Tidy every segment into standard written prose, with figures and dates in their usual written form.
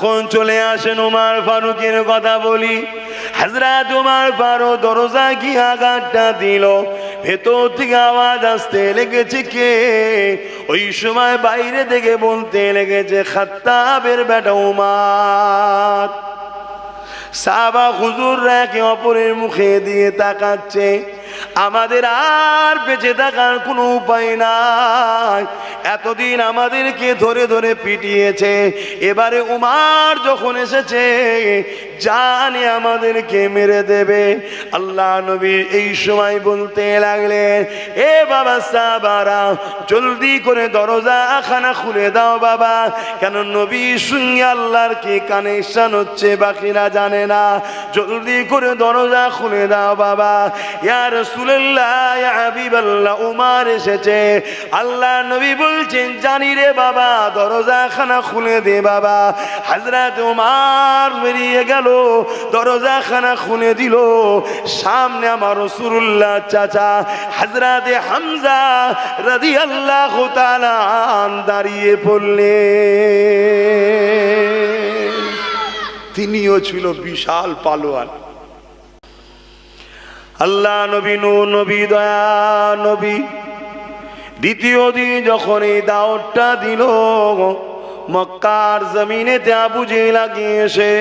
যখন চলে আসেন উমর ফারুকের কথা বলি, হযরত উমর ফারুক দরজা কি আঘাতটা দিল, ভেতর থেকে আওয়াজ আসতে লেগেছে কে? ওই সময় বাইরে থেকে বলতে লেগেছে খাত্তাবের বেটা উমর। সাহাবা হুজুররা একে অপরের মুখে দিয়ে তাকাচ্ছে। আমাদের আর বেঁচে থাকার কোনো উপায় নাই, এতদিন আমাদেরকে ধরে ধরে পিটিয়েছে, এবারে উমর যখন এসেছে জানে আমাদেরকে মেরে দেবে। আল্লাহ নবী এই সময় বলতে লাগলেন, এ বাবা সাহাবারা জলদি করে দরজা খানা খুলে দাও বাবা। কেন নবীর সঙ্গে আল্লাহর কি কানেকশন হচ্ছে বাকিরা জানে না। জলদি করে দরজা খুলে দাও বাবা। ইয়া রাসূলুল্লাহ, ইয়া হাবিবাল্লাহ, উমর এসেছে। আল্লাহ নবী বলছেন জানি রে বাবা, দরজা খানা খুলে দে বাবা। হযরত উমর বেরিয়ে গেল, দরজা খানা খুলে দিল। সামনে আমার রাসূলুল্লাহ চাচা হযরত হামজা রাদিয়াল্লাহু তাআলা দাঁড়িয়ে পড়লেন। তিনিও ছিল বিশাল পালোয়ান। আল্লাহ নবী, নূর নবী, দয়া নবী দ্বিতীয় দিন যখন এই দাওয়াতটা দিল, মক্কার জমিনেতে আবু জেহেল এসে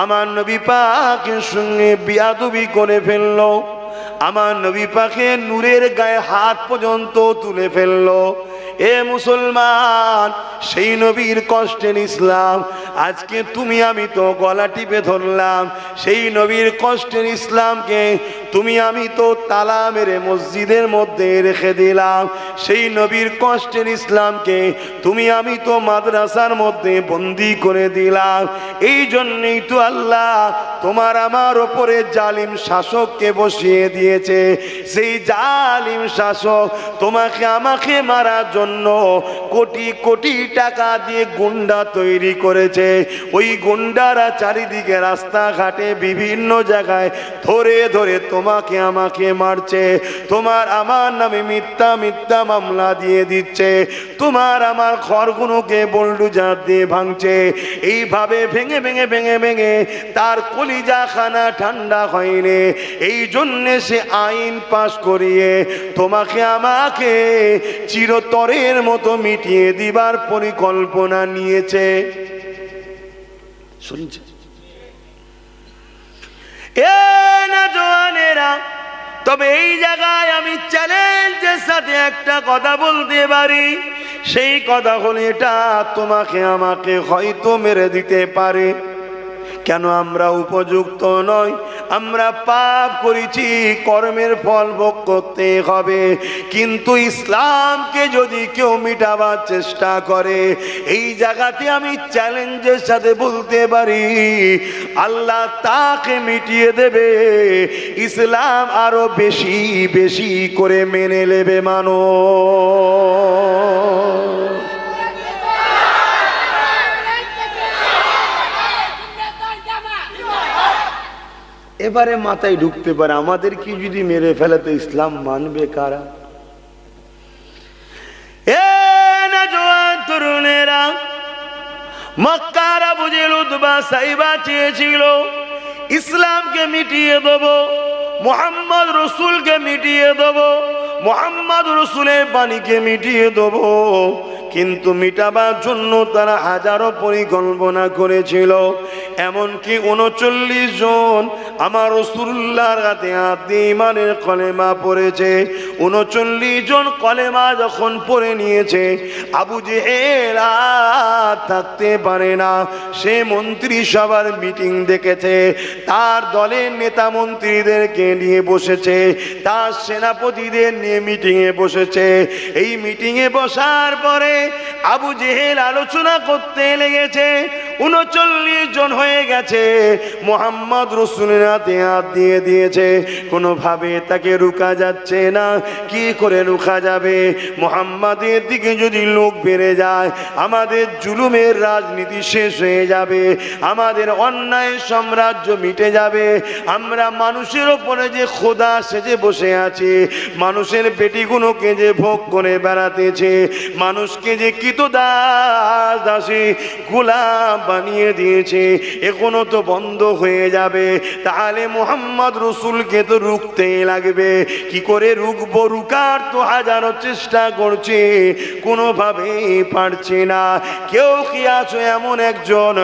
আমার নবী পাকের সঙ্গে বিয়াদবি করে ফেললো। আমার নবী পাকের নূরের গায়ে হাত পর্যন্ত তুলে ফেললো। এ মুসলমান, সেই নবীর কষ্টের ইসলাম আজকে তুমি আমি তো গলা টিপে ধরলাম। সেই নবীর কষ্টের ইসলামকে তুমি আমি তো তালা মেরে মসজিদের মধ্যে রেখে দিলাম। সেই নবীর কষ্টের ইসলামকে তুমি আমি তো মাদ্রাসার মধ্যে বন্দি করে দিলাম। এই জন্যই তো আল্লাহ তোমার আমার ওপরে জালিম শাসককে বসিয়ে দিয়েছে। সেই জালিম শাসক তোমাকে আমাকে মারার জন্য কোটি কোটি টাকা দিয়ে গুন্ডা তৈরি করেছে। ওই গুন্ডারা চারিদিকে রাস্তাঘাটে বিভিন্ন জায়গায় ধরে ধরে তোমাকে আমাকে মারছে। তোমার আমার নামে মিথ্যা মিথ্যা মামলা দিয়ে দিচ্ছে। তোমার আমার ঘরগুলোকে বুলডোজার দিয়ে ভাঙছে। এইভাবে ভেঙে ভেঙে ভেঙে ভেঙে তার কলিজা খানা ঠান্ডা হয়নি। এই জন্যে সে আইন পাশ করিয়ে তোমাকে আমাকে চিরতরের মতো মিটিয়ে দিবার পরিকল্পনা নিয়েছে। শুনছে এ না জওয়ানেরা, তবে এই জায়গায় আমি চ্যালেঞ্জের সাথে একটা কথা বলতে পারি। সেই কথা হলো এটা তোমাকে আমাকে হয়তো মেরে দিতে পারে। কেন? আমরা উপযুক্ত নই, আমরা পাপ করেছি, কর্মের ফল ভোগ করতে হবে। কিন্তু ইসলামকে যদি কেউ মিটাবার চেষ্টা করে, এই জায়গাতে আমি চ্যালেঞ্জের সাথে বলতে পারি আল্লাহ তাকে মিটিয়ে দেবে। ইসলাম আরো বেশি বেশি করে মেনে নেবে মানুষ। এবারে মাথায় ঢুকতে পারে আমাদের কি যদি মেরে ফেলে তো ইসলাম মানবে কারা? এ না জওয়ান তরুণেরা, মক্কার আবু জেহেল উতবা সাইবা চেয়েছিল ইসলামকে মিটিয়ে দেবো, মুহাম্মদ রসুলকে মিটিয়ে দেবো, মুহাম্মদ রসুলের বাণীকে মিটিয়ে দেবো। কিন্তু মিটাবার জন্য তারা হাজারো পরিকল্পনা করেছিল। এমনকি 39 জন আমার রাসূলুল্লাহর হাতে হাত দিয়ে ঈমানের কলেমা পড়েছে। 39 জন কলেমা যখন পড়ে নিয়েছে, আবু জেহেল আর থাকতে পারে না। সে মন্ত্রিসভার মিটিং দেখেছে, তার দলের নেতা মন্ত্রীদেরকে নিয়ে বসেছে, তার সেনাপতিদের নিয়ে মিটিংয়ে বসেছে। এই মিটিংয়ে বসার পরে আবু জেহেল আলোচনা করতে লেগেছে। 39 জন হয়ে গেছে, মুহাম্মদ রাসূলের হাতে হাত দিয়ে দিয়েছে। কোনোভাবে তাকে রুকা যাচ্ছে না। কি করে রুকা যাবে? মুহাম্মাদের দিকে যদি লোক বেড়ে যায়, আমাদের জুলুমের রাজনীতি শেষ হয়ে যাবে, আমাদের অন্যায় সাম্রাজ্য মিটে যাবে। আমরা মানুষের ওপরে যে খোদা সেজে বসে আছি, মানুষের বেটিগুলোকে যে ভোগ করে বেড়াতেছে, মানুষকে যে কৃতদাস দাসী গোলাম বানিয়ে দিয়েছে, এখনো তো বন্ধ হয়ে যাবে, তাহলে মুহাম্মদ রসুলকে তো রুখতেই লাগবে। কি করে রুখবো? রুকার তো হাজারো চেষ্টা করছে, কোনোভাবেই পারছে না। কেউ কি আছো এমন একজন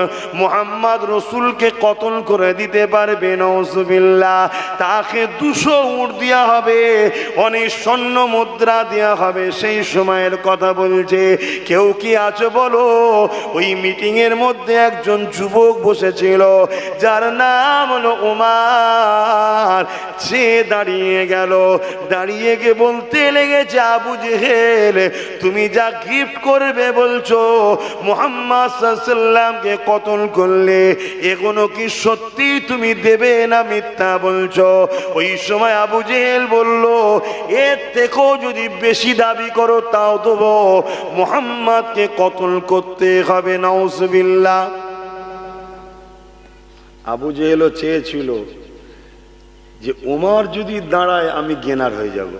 মুহাম্মদ রসুলকে কতল করে দিতে পারবে? নাউজুবিল্লাহ। তাকে 200 উট দেওয়া হবে, অনেক স্বর্ণ মুদ্রা দেওয়া হবে। সেই সময়ের কথা বলছে। কেউ কি আছো বলো? ওই মিটিং এর মধ্যে একজন যুবক বসেছিল, যার নাম হলো উমার। সে দাঁড়িয়ে গেল, দাঁড়িয়ে গিয়ে বলতে লেগেছে, আবু জেহেল, তুমি যা গিফট করবে বলছো, মুহাম্মদ সাল্লাল্লাহু আলাইহি ওয়াসাল্লামকে কতল করলে, এগুলো কি সত্যি তুমি দেবে না মিথ্যা বলছো? ওই সময় আবু জেহেল বলল, এর থেকেও যদি বেশি দাবি করো তাও দেবো, মুহাম্মদকে কতল করতে হবে। নাউজুবিল্লাহ। আবু জেহেলও চেয়েছিল যে ওমর যদি দাঁড়ায় আমি গেনার হয়ে যাব।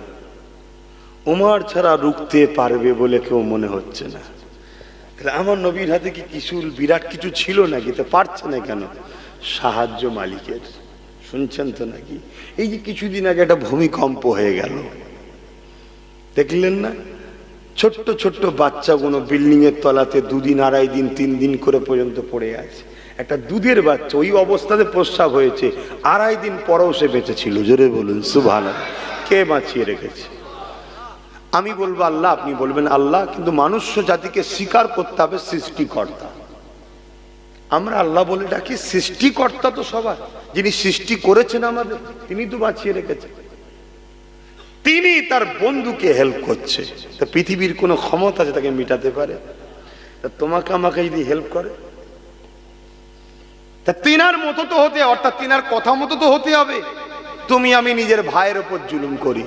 ওমর ছাড়া রুখতে পারবে বলে কেউ মনে হচ্ছে না। আমার নবীর হাতে কি কিছু বিরাট কিছু ছিল নাকি? তো পারছে না কেন? সাহায্য মালিকের। শুনছেন তো নাকি? এই যে কিছুদিন আগে একটা ভূমিকম্প হয়ে গেল, দেখলেন না? ছোট্ট ছোট্ট বাচ্চাগুলো বিল্ডিং এর তলাতে 2 দিন, 2.5 দিন, 3 দিন করে পর্যন্ত পড়ে আছে। একটা দুধের বাচ্চা ওই অবস্থাতে প্রস্রাব হয়েছে, 2.5 দিন পরেও সে বেঁচে ছিল। জোরে বলুন সুবহানাল্লাহ। কে বাঁচিয়ে রেখেছে? আমি বলবো আল্লাহ, আপনি বলবেন আল্লাহ। কিন্তু মানুষ জাতিকে স্বীকার করতে হবে সৃষ্টিকর্তা। আমরা আল্লাহ বলে ডাকি, সৃষ্টিকর্তা তো সবার। যিনি সৃষ্টি করেছেন আমাদের, তিনি তো বাঁচিয়ে রেখেছেন। তিনি তার বন্ধুকে হেল্প করছে। তা পৃথিবীর কোনো ক্ষমতা আছে তাকে মিটাতে পারে? তা তোমাকে আমাকে যদি হেল্প করে, তা তিনার মতো তো হতে, অর্থাৎ তিনার কথা মতো তো হতে হবে। তুমি আমি নিজের ভাইয়ের উপর জুলুম করি,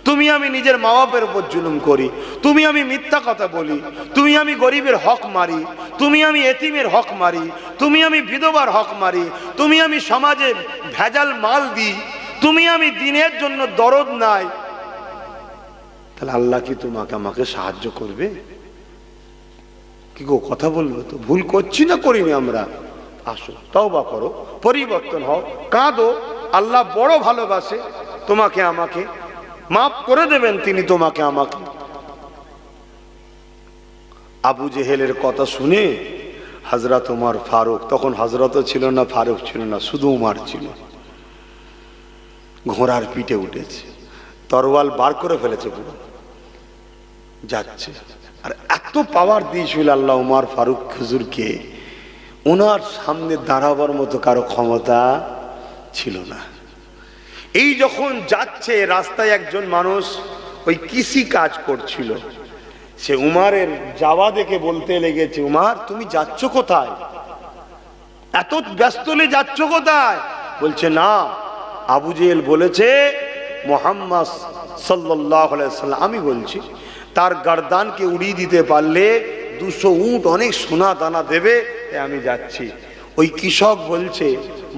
তুমি আমি নিজের মা বাপের উপর জুলুম করি, তুমি আমি মিথ্যা কথা বলি, তুমি আমি গরিবের হক মারি, তুমি আমি এতিমের হক মারি, তুমি আমি বিধবার হক মারি, তুমি আমি সমাজে ভেজাল মাল দিই, তুমি আমি দিনের জন্য দরদ নাই, তাহলে আল্লাহ কি তোমাকে আমাকে সাহায্য করবে? কি গো, কথা বলবো তো? ভুল করছি না করিনি আমরা? আসো, তওবা করো, পরিবর্তন হও, কাঁদো। আল্লাহ বড় ভালোবাসে তোমাকে আমাকে, মাফ করে দেবেন তিনি তোমাকে আমাকে। আবু জেহেলের কথা শুনে হযরত ওমর ফারুক, তখন হযরতও ছিল না, ফারুক ছিল না, শুধু ওমর ছিল, ঘোড়ার পিঠে উঠেছে, তরোয়াল বার করে ফেলেছে, পুরো যাচ্ছে। আর এত পাওয়ার দিয়েছিল আল্লাহ ওমর ফারুক হুজুরকে, ওনার সামনে দাঁড়াবার মতো কারো ক্ষমতা ছিল না। এই যখন যাচ্ছে রাস্তায়, একজন মানুষ ওই কৃষি কাজ করছিল, সে উমারের যাওয়া দেখে বলতে লেগেছে, উমার তুমি যাচ্ছ কোথায়? এত ব্যস্ত হলে যাচ্ছ কোথায়? বলছে না, আবু জেহেল বলেছে মুহাম্মদ সাল্লাল্লাহু আলাইহি ওয়াসাল্লাম, আমি বলছি তার গর্দানকে উড়িয়ে দিতে পারলে 200 উট অনেক সোনা দানা দেবে, তাই আমি যাচ্ছি। ওই কৃষক বলছে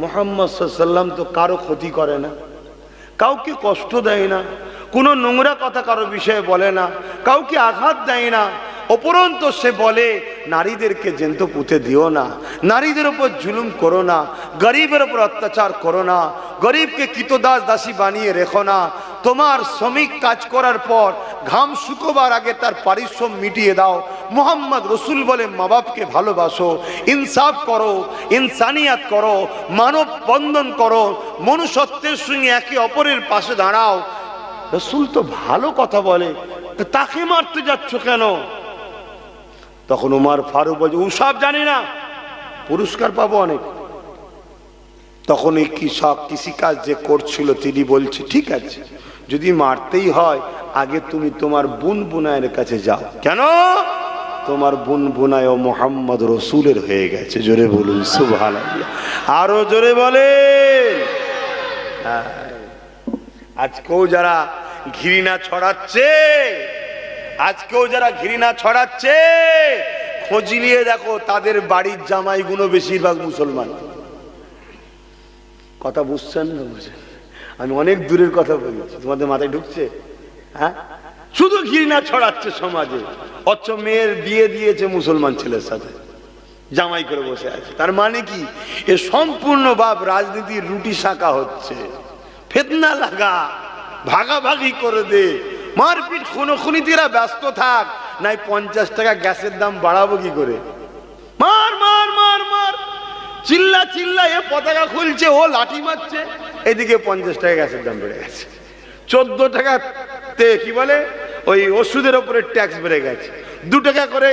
মুহাম্মদ সাল্লাল্লাহু আলাইহি ওয়াসাল্লাম তো কারো ক্ষতি করে না, কাউকে কষ্ট দেয় না, কোনো নোংরা কথা কারো বিষয়ে বলে না, কাউকে আঘাত দেয় না। উপরন্ত সে বলে নারীদেরকে জ্যান্ত পুঁতে দিও না, নারীদের উপর জুলুম করো না, গরিবের উপর অত্যাচার করো না, গরিবকে কৃতদাস দাসী বানিয়ে রেখো না, তোমার শ্রমিক কাজ করার পর ঘাম শুকোবার আগে তার পারিশ্রম মিটিয়ে দাও। মুহাম্মদ রসুল বলে মা বাপকে ভালোবাসো, ইনসাফ করো, ইনসানিয়াত করো, মানব বন্ধন করো, মনুষ্যত্বের সঙ্গে একে অপরের পাশে দাঁড়াও। রসুল তো ভালো কথা বলে, তাকে মারতে যাচ্ছ কেন? তখন ওমর ফারুক বলছে, ওসব জানি না, পুরস্কার পাবো অনেক। তখন এই কৃষক কৃষিকাজ যে করছিল তিনি বলছে, ঠিক আছে যদি মারতেই হয় আগে তুমি তোমার বোন বোনায়ের কাছে যাও। কেন? তোমার বোন বোনায় ও মুহাম্মদ রসুলের হয়ে গেছে। জোরে বলুন সুবহানাল্লাহ, আরো জোরে বলেন। আজকেও যারা ঘৃণা ছড়াচ্ছে, আজকেও যারা ঘৃণা ছড়াচ্ছে, খোঁজ নিয়ে দেখো তাদের বাড়ির জামাইগুলো বেশিরভাগ মুসলমান। কথা বুঝছেন না? বুঝেন? আমি অনেক দূরের কথা বলছি, তোমাদের মাথায় ঢুকছে? হ্যাঁ, শুধু ঘৃণা ছড়াচ্ছে সমাজে, অথচ মেয়ের বিয়ে দিয়েছে মুসলমান ছেলের সাথে। জামাই করে বসে আছে। তার মানে কি, এ সম্পূর্ণ বাপ রাজনীতির রুটি শাঁকা হচ্ছে, ফেতনা লাগা, ভাগাভাগি করে দে, মারপিট খুনোখুনিতেরা ব্যস্ত থাক, নাই 50 টাকা গ্যাসের দাম বাড়াবো কি করে, মার মার মার মার, চিল্লা চিল্লা, এ পতাকা খুলছে, ও লাঠি মারছে, এদিকে 50 টাকা গ্যাসের দাম বেড়ে গেছে, 14 টাকাতে কি বলে ওই ওষুধের উপরে ট্যাক্স বেড়ে গেছে, 2 টাকা করে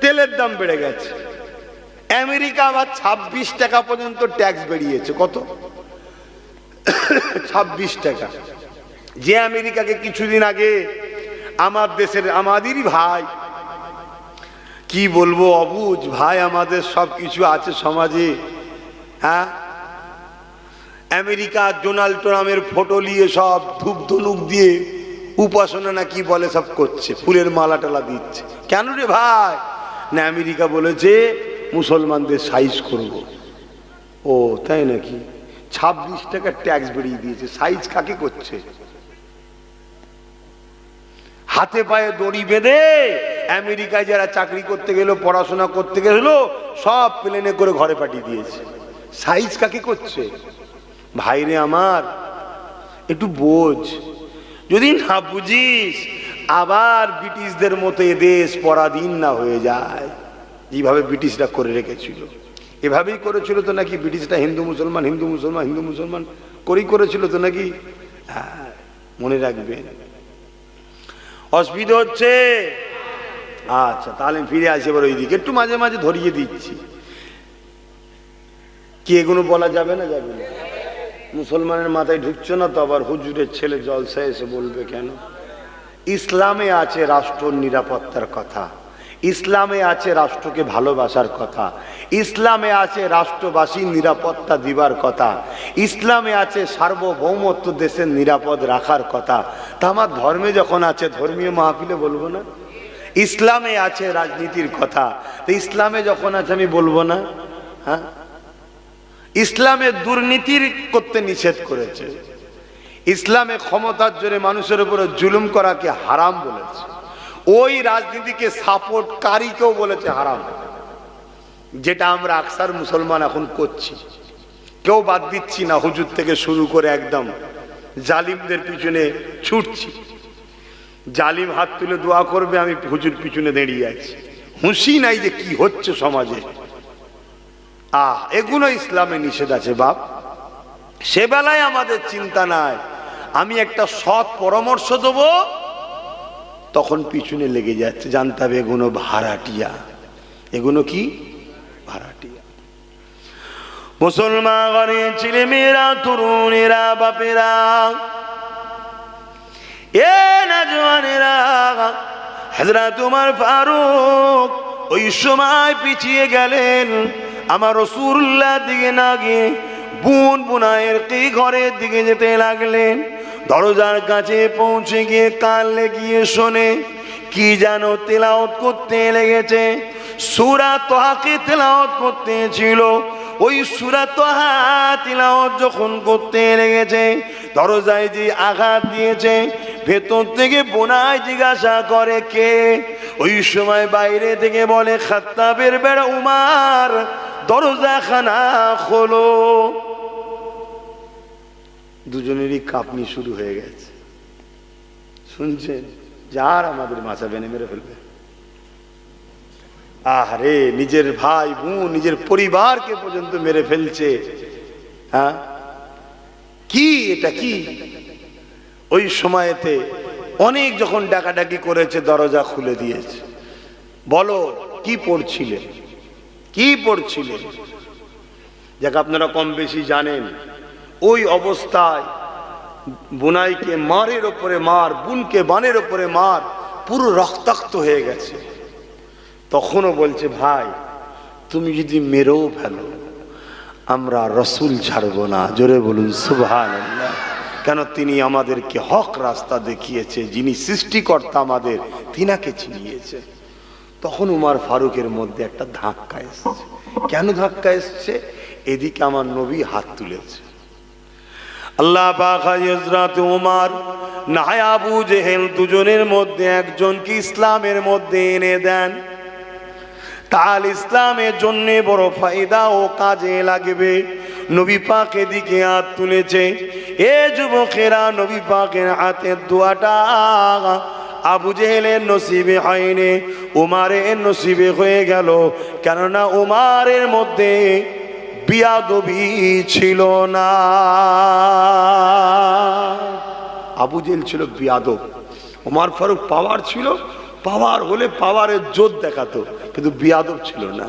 তেলের দাম বেড়ে গেছে। আমেরিকা আবার 26 টাকা পর্যন্ত ট্যাক্স বেরিয়েছে। কত? 26 টাকা। যে আমেরিকাকে কিছুদিন আগে আমার দেশের, আমাদেরই ভাই, কি বলবো, অবুঝ ভাই, আমাদের সব কিছু আছে সমাজে, হ্যাঁ, আমেরিকা ডোনাল্ড ট্রাম্পের ফটো নিয়ে সব ধূপ ধনুক দিয়ে উপাসনা না কি বলে সব করছে, ফুলের মালা টালা দিচ্ছে। কেন রে ভাই? না আমেরিকা বলেছে মুসলমানদের সাইজ করব। ও তাই নাকি? 26 টাকা ট্যাক্স বেরিয়ে দিয়েছে। সাইজ কাকে করছে? হাতে পায়ে দড়ি বেঁধে আমেরিকায় যারা চাকরি করতে গেল, পড়াশোনা করতে গেল, সব প্লেনে করে ঘরে পাঠিয়ে দিয়েছে। সাইজ কাকে করছে? ভাইরে আমার, একটু বোঝ। যদি না বুঝিস, আবার ব্রিটিশদের মতো এদেশ পরাধীন না হয়ে যায়, যেভাবে ব্রিটিশরা করে রেখেছিল। এভাবেই করেছিল তো নাকি ব্রিটিশরা, হিন্দু মুসলমান হিন্দু মুসলমান হিন্দু মুসলমান করেই করেছিল তো নাকি? হ্যাঁ, মনে রাখবেন। অসুবিধা হচ্ছে? আচ্ছা, তাহলে ফিরে আসি এবার ওইদিকে, একটু মাঝে মাঝে ধরিয়ে দিচ্ছি। কি এগুলো বলা যাবে না? যাবে না। মুসলমানের মাথায় ঢুকছে না তো আবার হুজুরের ছেলে জলসায় এসে বলবে কেন? ইসলামে আছে রাষ্ট্র নিরাপত্তার কথা, ইসলামে আছে রাষ্ট্রকে ভালোবাসার কথা, ইসলামে আছে রাষ্ট্রবাসীর নিরাপত্তা দিবার কথা, ইসলামে আছে সার্বভৌমত্ব দেশের নিরাপদ রাখার কথা। তা আমার ধর্মে যখন আছে, ধর্মীয় মাহফিলে বলবো না? ইসলামে আছে রাজনীতির কথা, তো ইসলামে যখন আছে আমি বলবো না? হ্যাঁ, ইসলামে দুর্নীতির করতে নিষেধ করেছে, ইসলামে ক্ষমতার জোরে মানুষের উপরে জুলুম করাকে হারাম বলেছে, ওই রাজনীতিকে সাপোর্টকারীকেও বলেছে হারাম, যেটা আমরা আকসার মুসলমান এখন করছি। কেউ বাদ দিচ্ছি না, হুজুর থেকে শুরু করে একদম জালিমদের পিছনে ছুটছি। জালিম হাত তুলে দোয়া করবে, আমি হুজুর পিছনে দাঁড়িয়ে আছি, হুঁশি নাই যে কি হচ্ছে সমাজে। এগুলো ইসলামে নিষেধ আছে বাপ। সে বেলায় আমাদের চিন্তা নাই, আমি একটা সৎ পরামর্শ দেবো, তখন পিছনে লেগে যাচ্ছে। জানতে হবে এগুলো ভাড়াটিয়া। এগুলো কি? ভাড়াটিয়া। মুসলমান ঘরের ছেলে মেয়েরা, তরুণেরা, বাপেরা, এ নওজওয়ানেরা, হযরত ওমর ফারুক ওই সময় পিছিয়ে গেলেন, আমার রাসূলুল্লাহ দিকে না গিয়ে বুন বুনায়ের কি ঘরের দিকে যেতে লাগলেন। দরজার কাছে পৌঁছে গিয়ে কান লাগিয়ে শোনে, কি যেন তেলাওয়াত করতে লেগেছে। সূরা তাহাকে তেলাওয়াত করতে ছিল। ওই সূরা তাহা তেলাওয়াত যখন করতে লেগেছে, দরজায় যে আঘাত দিয়েছে, ভেতর থেকে বোনায় জিজ্ঞাসা করে কে? ওই সময় বাইরে থেকে বলে, খাত্তাবের বেড়া উমার, দরজাখানা খোলো। দুজনেরই কাঁপনি শুরু হয়ে গেছে। শুনছেন? যার আমাদের মাথা বেনে মেরে ফেলবে। আরে নিজের ভাই বোন, নিজের পরিবারকে পর্যন্ত মেরে ফেলছে। হ্যাঁ, কি এটা কি? ওই সময়তে অনেক যখন ডাকাডাকি করেছে, দরজা খুলে দিয়েছে। বলো কি পড়ছিলেন? কি পড়ছিলেন? যাক আপনারা কম বেশি জানেন, ওই অবস্থায় বুনাইকে মারের ওপরে মার, বুনকে বানের ওপরে মার, পুরো রক্তাক্ত হয়ে গেছে। তখনও বলছে, ভাই তুমি যদি মেরেও ফেলো, আমরা রসুল ছাড়বো না। জোরে বলুন সুবহানাল্লাহ। কেন? তিনি আমাদেরকে হক রাস্তা দেখিয়েছে, যিনি সৃষ্টিকর্তা আমাদের, তিনাকে চিনিয়েছে। তখন উমর ফারুকের মধ্যে একটা ধাক্কা এসছে। কেন ধাক্কা এসছে? এদিকে আমার নবী হাত তুলেছে। আল্লাহ পাক হযরত ওমর না আবু জেহেল দুজনের মধ্যে একজনকে ইসলামের মধ্যে এনে দেন। কাল ইসলামের জন্য বড় ফায়দা ও কাজে লাগবে। নবী পাকের দিকে হাত তুলেছে। এ যুবকেরা, নবী পাকের হাতের দোয়াটা আবু জেহেলের নসিবে হয়নি, উমারের নসিবে হয়ে গেল। কেননা উমারের মধ্যে বিয়াদবি ছিল না। আবু জেহেল ছিল বিয়াদব, উমার ফারুক পাওয়ার ছিল, পাওয়ার হলে পাওয়ারের জোর দেখাতো, কিন্তু বিয়াদব ছিল না।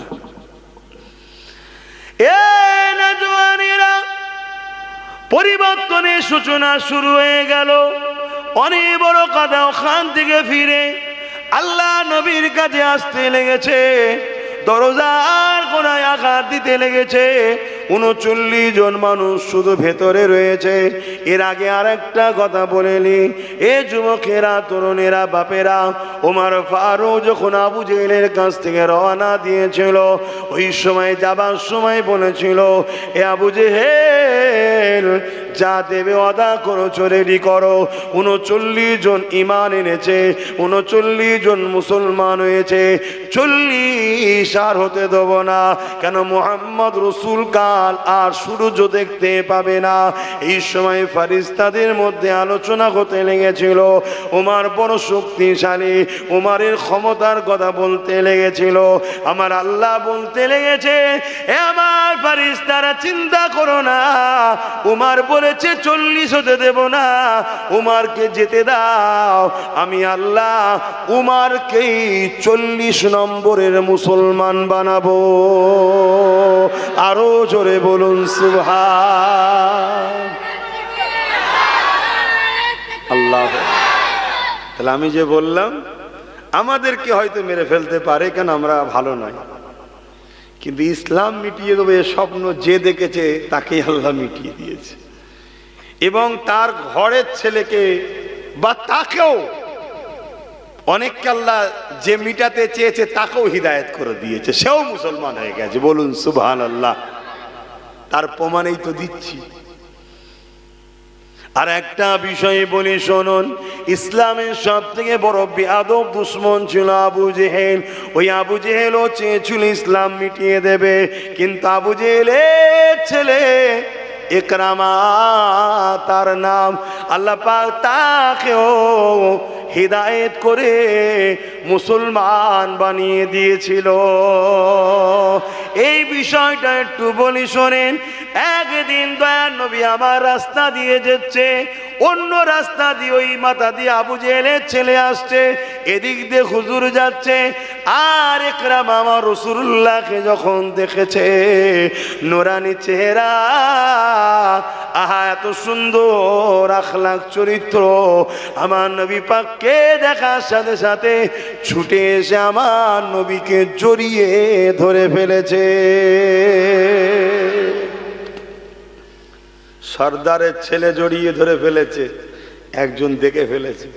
পরিবর্তনের সূচনা শুরু হয়ে গেল। অনেক বড় কথা, ওখান থেকে ফিরে আল্লাহ নবীর কাছে আসতে লেগেছে, দরজার কোনায় আঘাত দিতে লেগেছে। 39 জন মানুষ শুধু ভেতরে রয়েছে। এর আগে আর একটা কথা বলেনি, এ যুবকেরা, তরুণেরা, বাপেরা, ওমর ফারুক যখন আবু জেহেলের কাছ থেকে রওনা দিয়েছিল, ওই সময় যাবার সময় বলেছিল, এ আবু জেহেল, যা দেবে অদা করো, রেডি করো। 39 জন ঈমান এনেছে, 39 জন মুসলমান হয়েছে, 40 আর হতে দেব না। কেন? মুহাম্মদ রাসূল কাল আর সূর্য দেখতে পাবে না। এই সময় ফেরেশতাদের মধ্যে আলোচনা হতে লেগেছিল। ওমর বড় শক্তিশালী, ওমরের ক্ষমতার কথা বলতে লেগেছিল। আমার আল্লাহ বলতে লেগেছে, এ আমার ফেরেশতারা, চিন্তা করো না, ওমর বলেছে 40 হতে দেব না, উমারকে যেতে দাও। আমি আল্লাহ উমারকেই 40 নম্বরের মুসলমান বানাবো। আরো জোরে বলুন সুবহান আল্লাহ। তাহলে আমি যে বললাম, আমাদেরকে হয়তো মেরে ফেলতে পারে, কেন আমরা ভালো নয়, কিন্তু ইসলাম মিটিয়ে দেবে স্বপ্ন যে দেখেছে তাকেই আল্লাহ মিটিয়ে দিয়েছে। এবং তার ঘরের ছেলেকে বা তাকেও অনেককে আল্লাহ যে মিটাতে চেয়েছে তাকেও হিদায়েত করে দিয়েছে, সেও মুসলমান হয়ে গেছে। বলুন সুবহানাল্লাহ। তার প্রমাণই তো দিচ্ছি। আর একটা বিষয়ে বলি শুনুন, ইসলামের সব থেকে বড় বেয়াদব দুশ্মন ছিল আবু জেহেল। ওই আবু জেহেলও চেয়েছিল ইসলাম মিটিয়ে দেবে, কিন্তু আবু জেহেলের ছেলে ইকরামা তার নাম, আল্লাহ পাক তাকেও হিদায়েত করে মুসলমান বানিয়ে দিয়েছিল। এই বিষয়টা একটু বলি শোনেন। একদিন দয়ার নবী আমার রাস্তা দিয়ে যাচ্ছে, অন্য রাস্তা দিয়ে ওই মাথা দিয়ে আবু জেহেলের ছেলে আসছে, এদিক দিয়ে হুজুর যাচ্ছে। আর ইকরামা আমার রাসূলুল্লাহকে যখন দেখেছে, নূরানি চেহারা, আহা এত সুন্দর আখলাক চরিত্র, আমার নবী পাককে দেখার সাথে সাথে ছুটে এসে আমার নবীকে জড়িয়ে ধরে ফেলেছে। সর্দারের ছেলে জড়িয়ে ধরে ফেলেছে। একজন দেখে ফেলেছে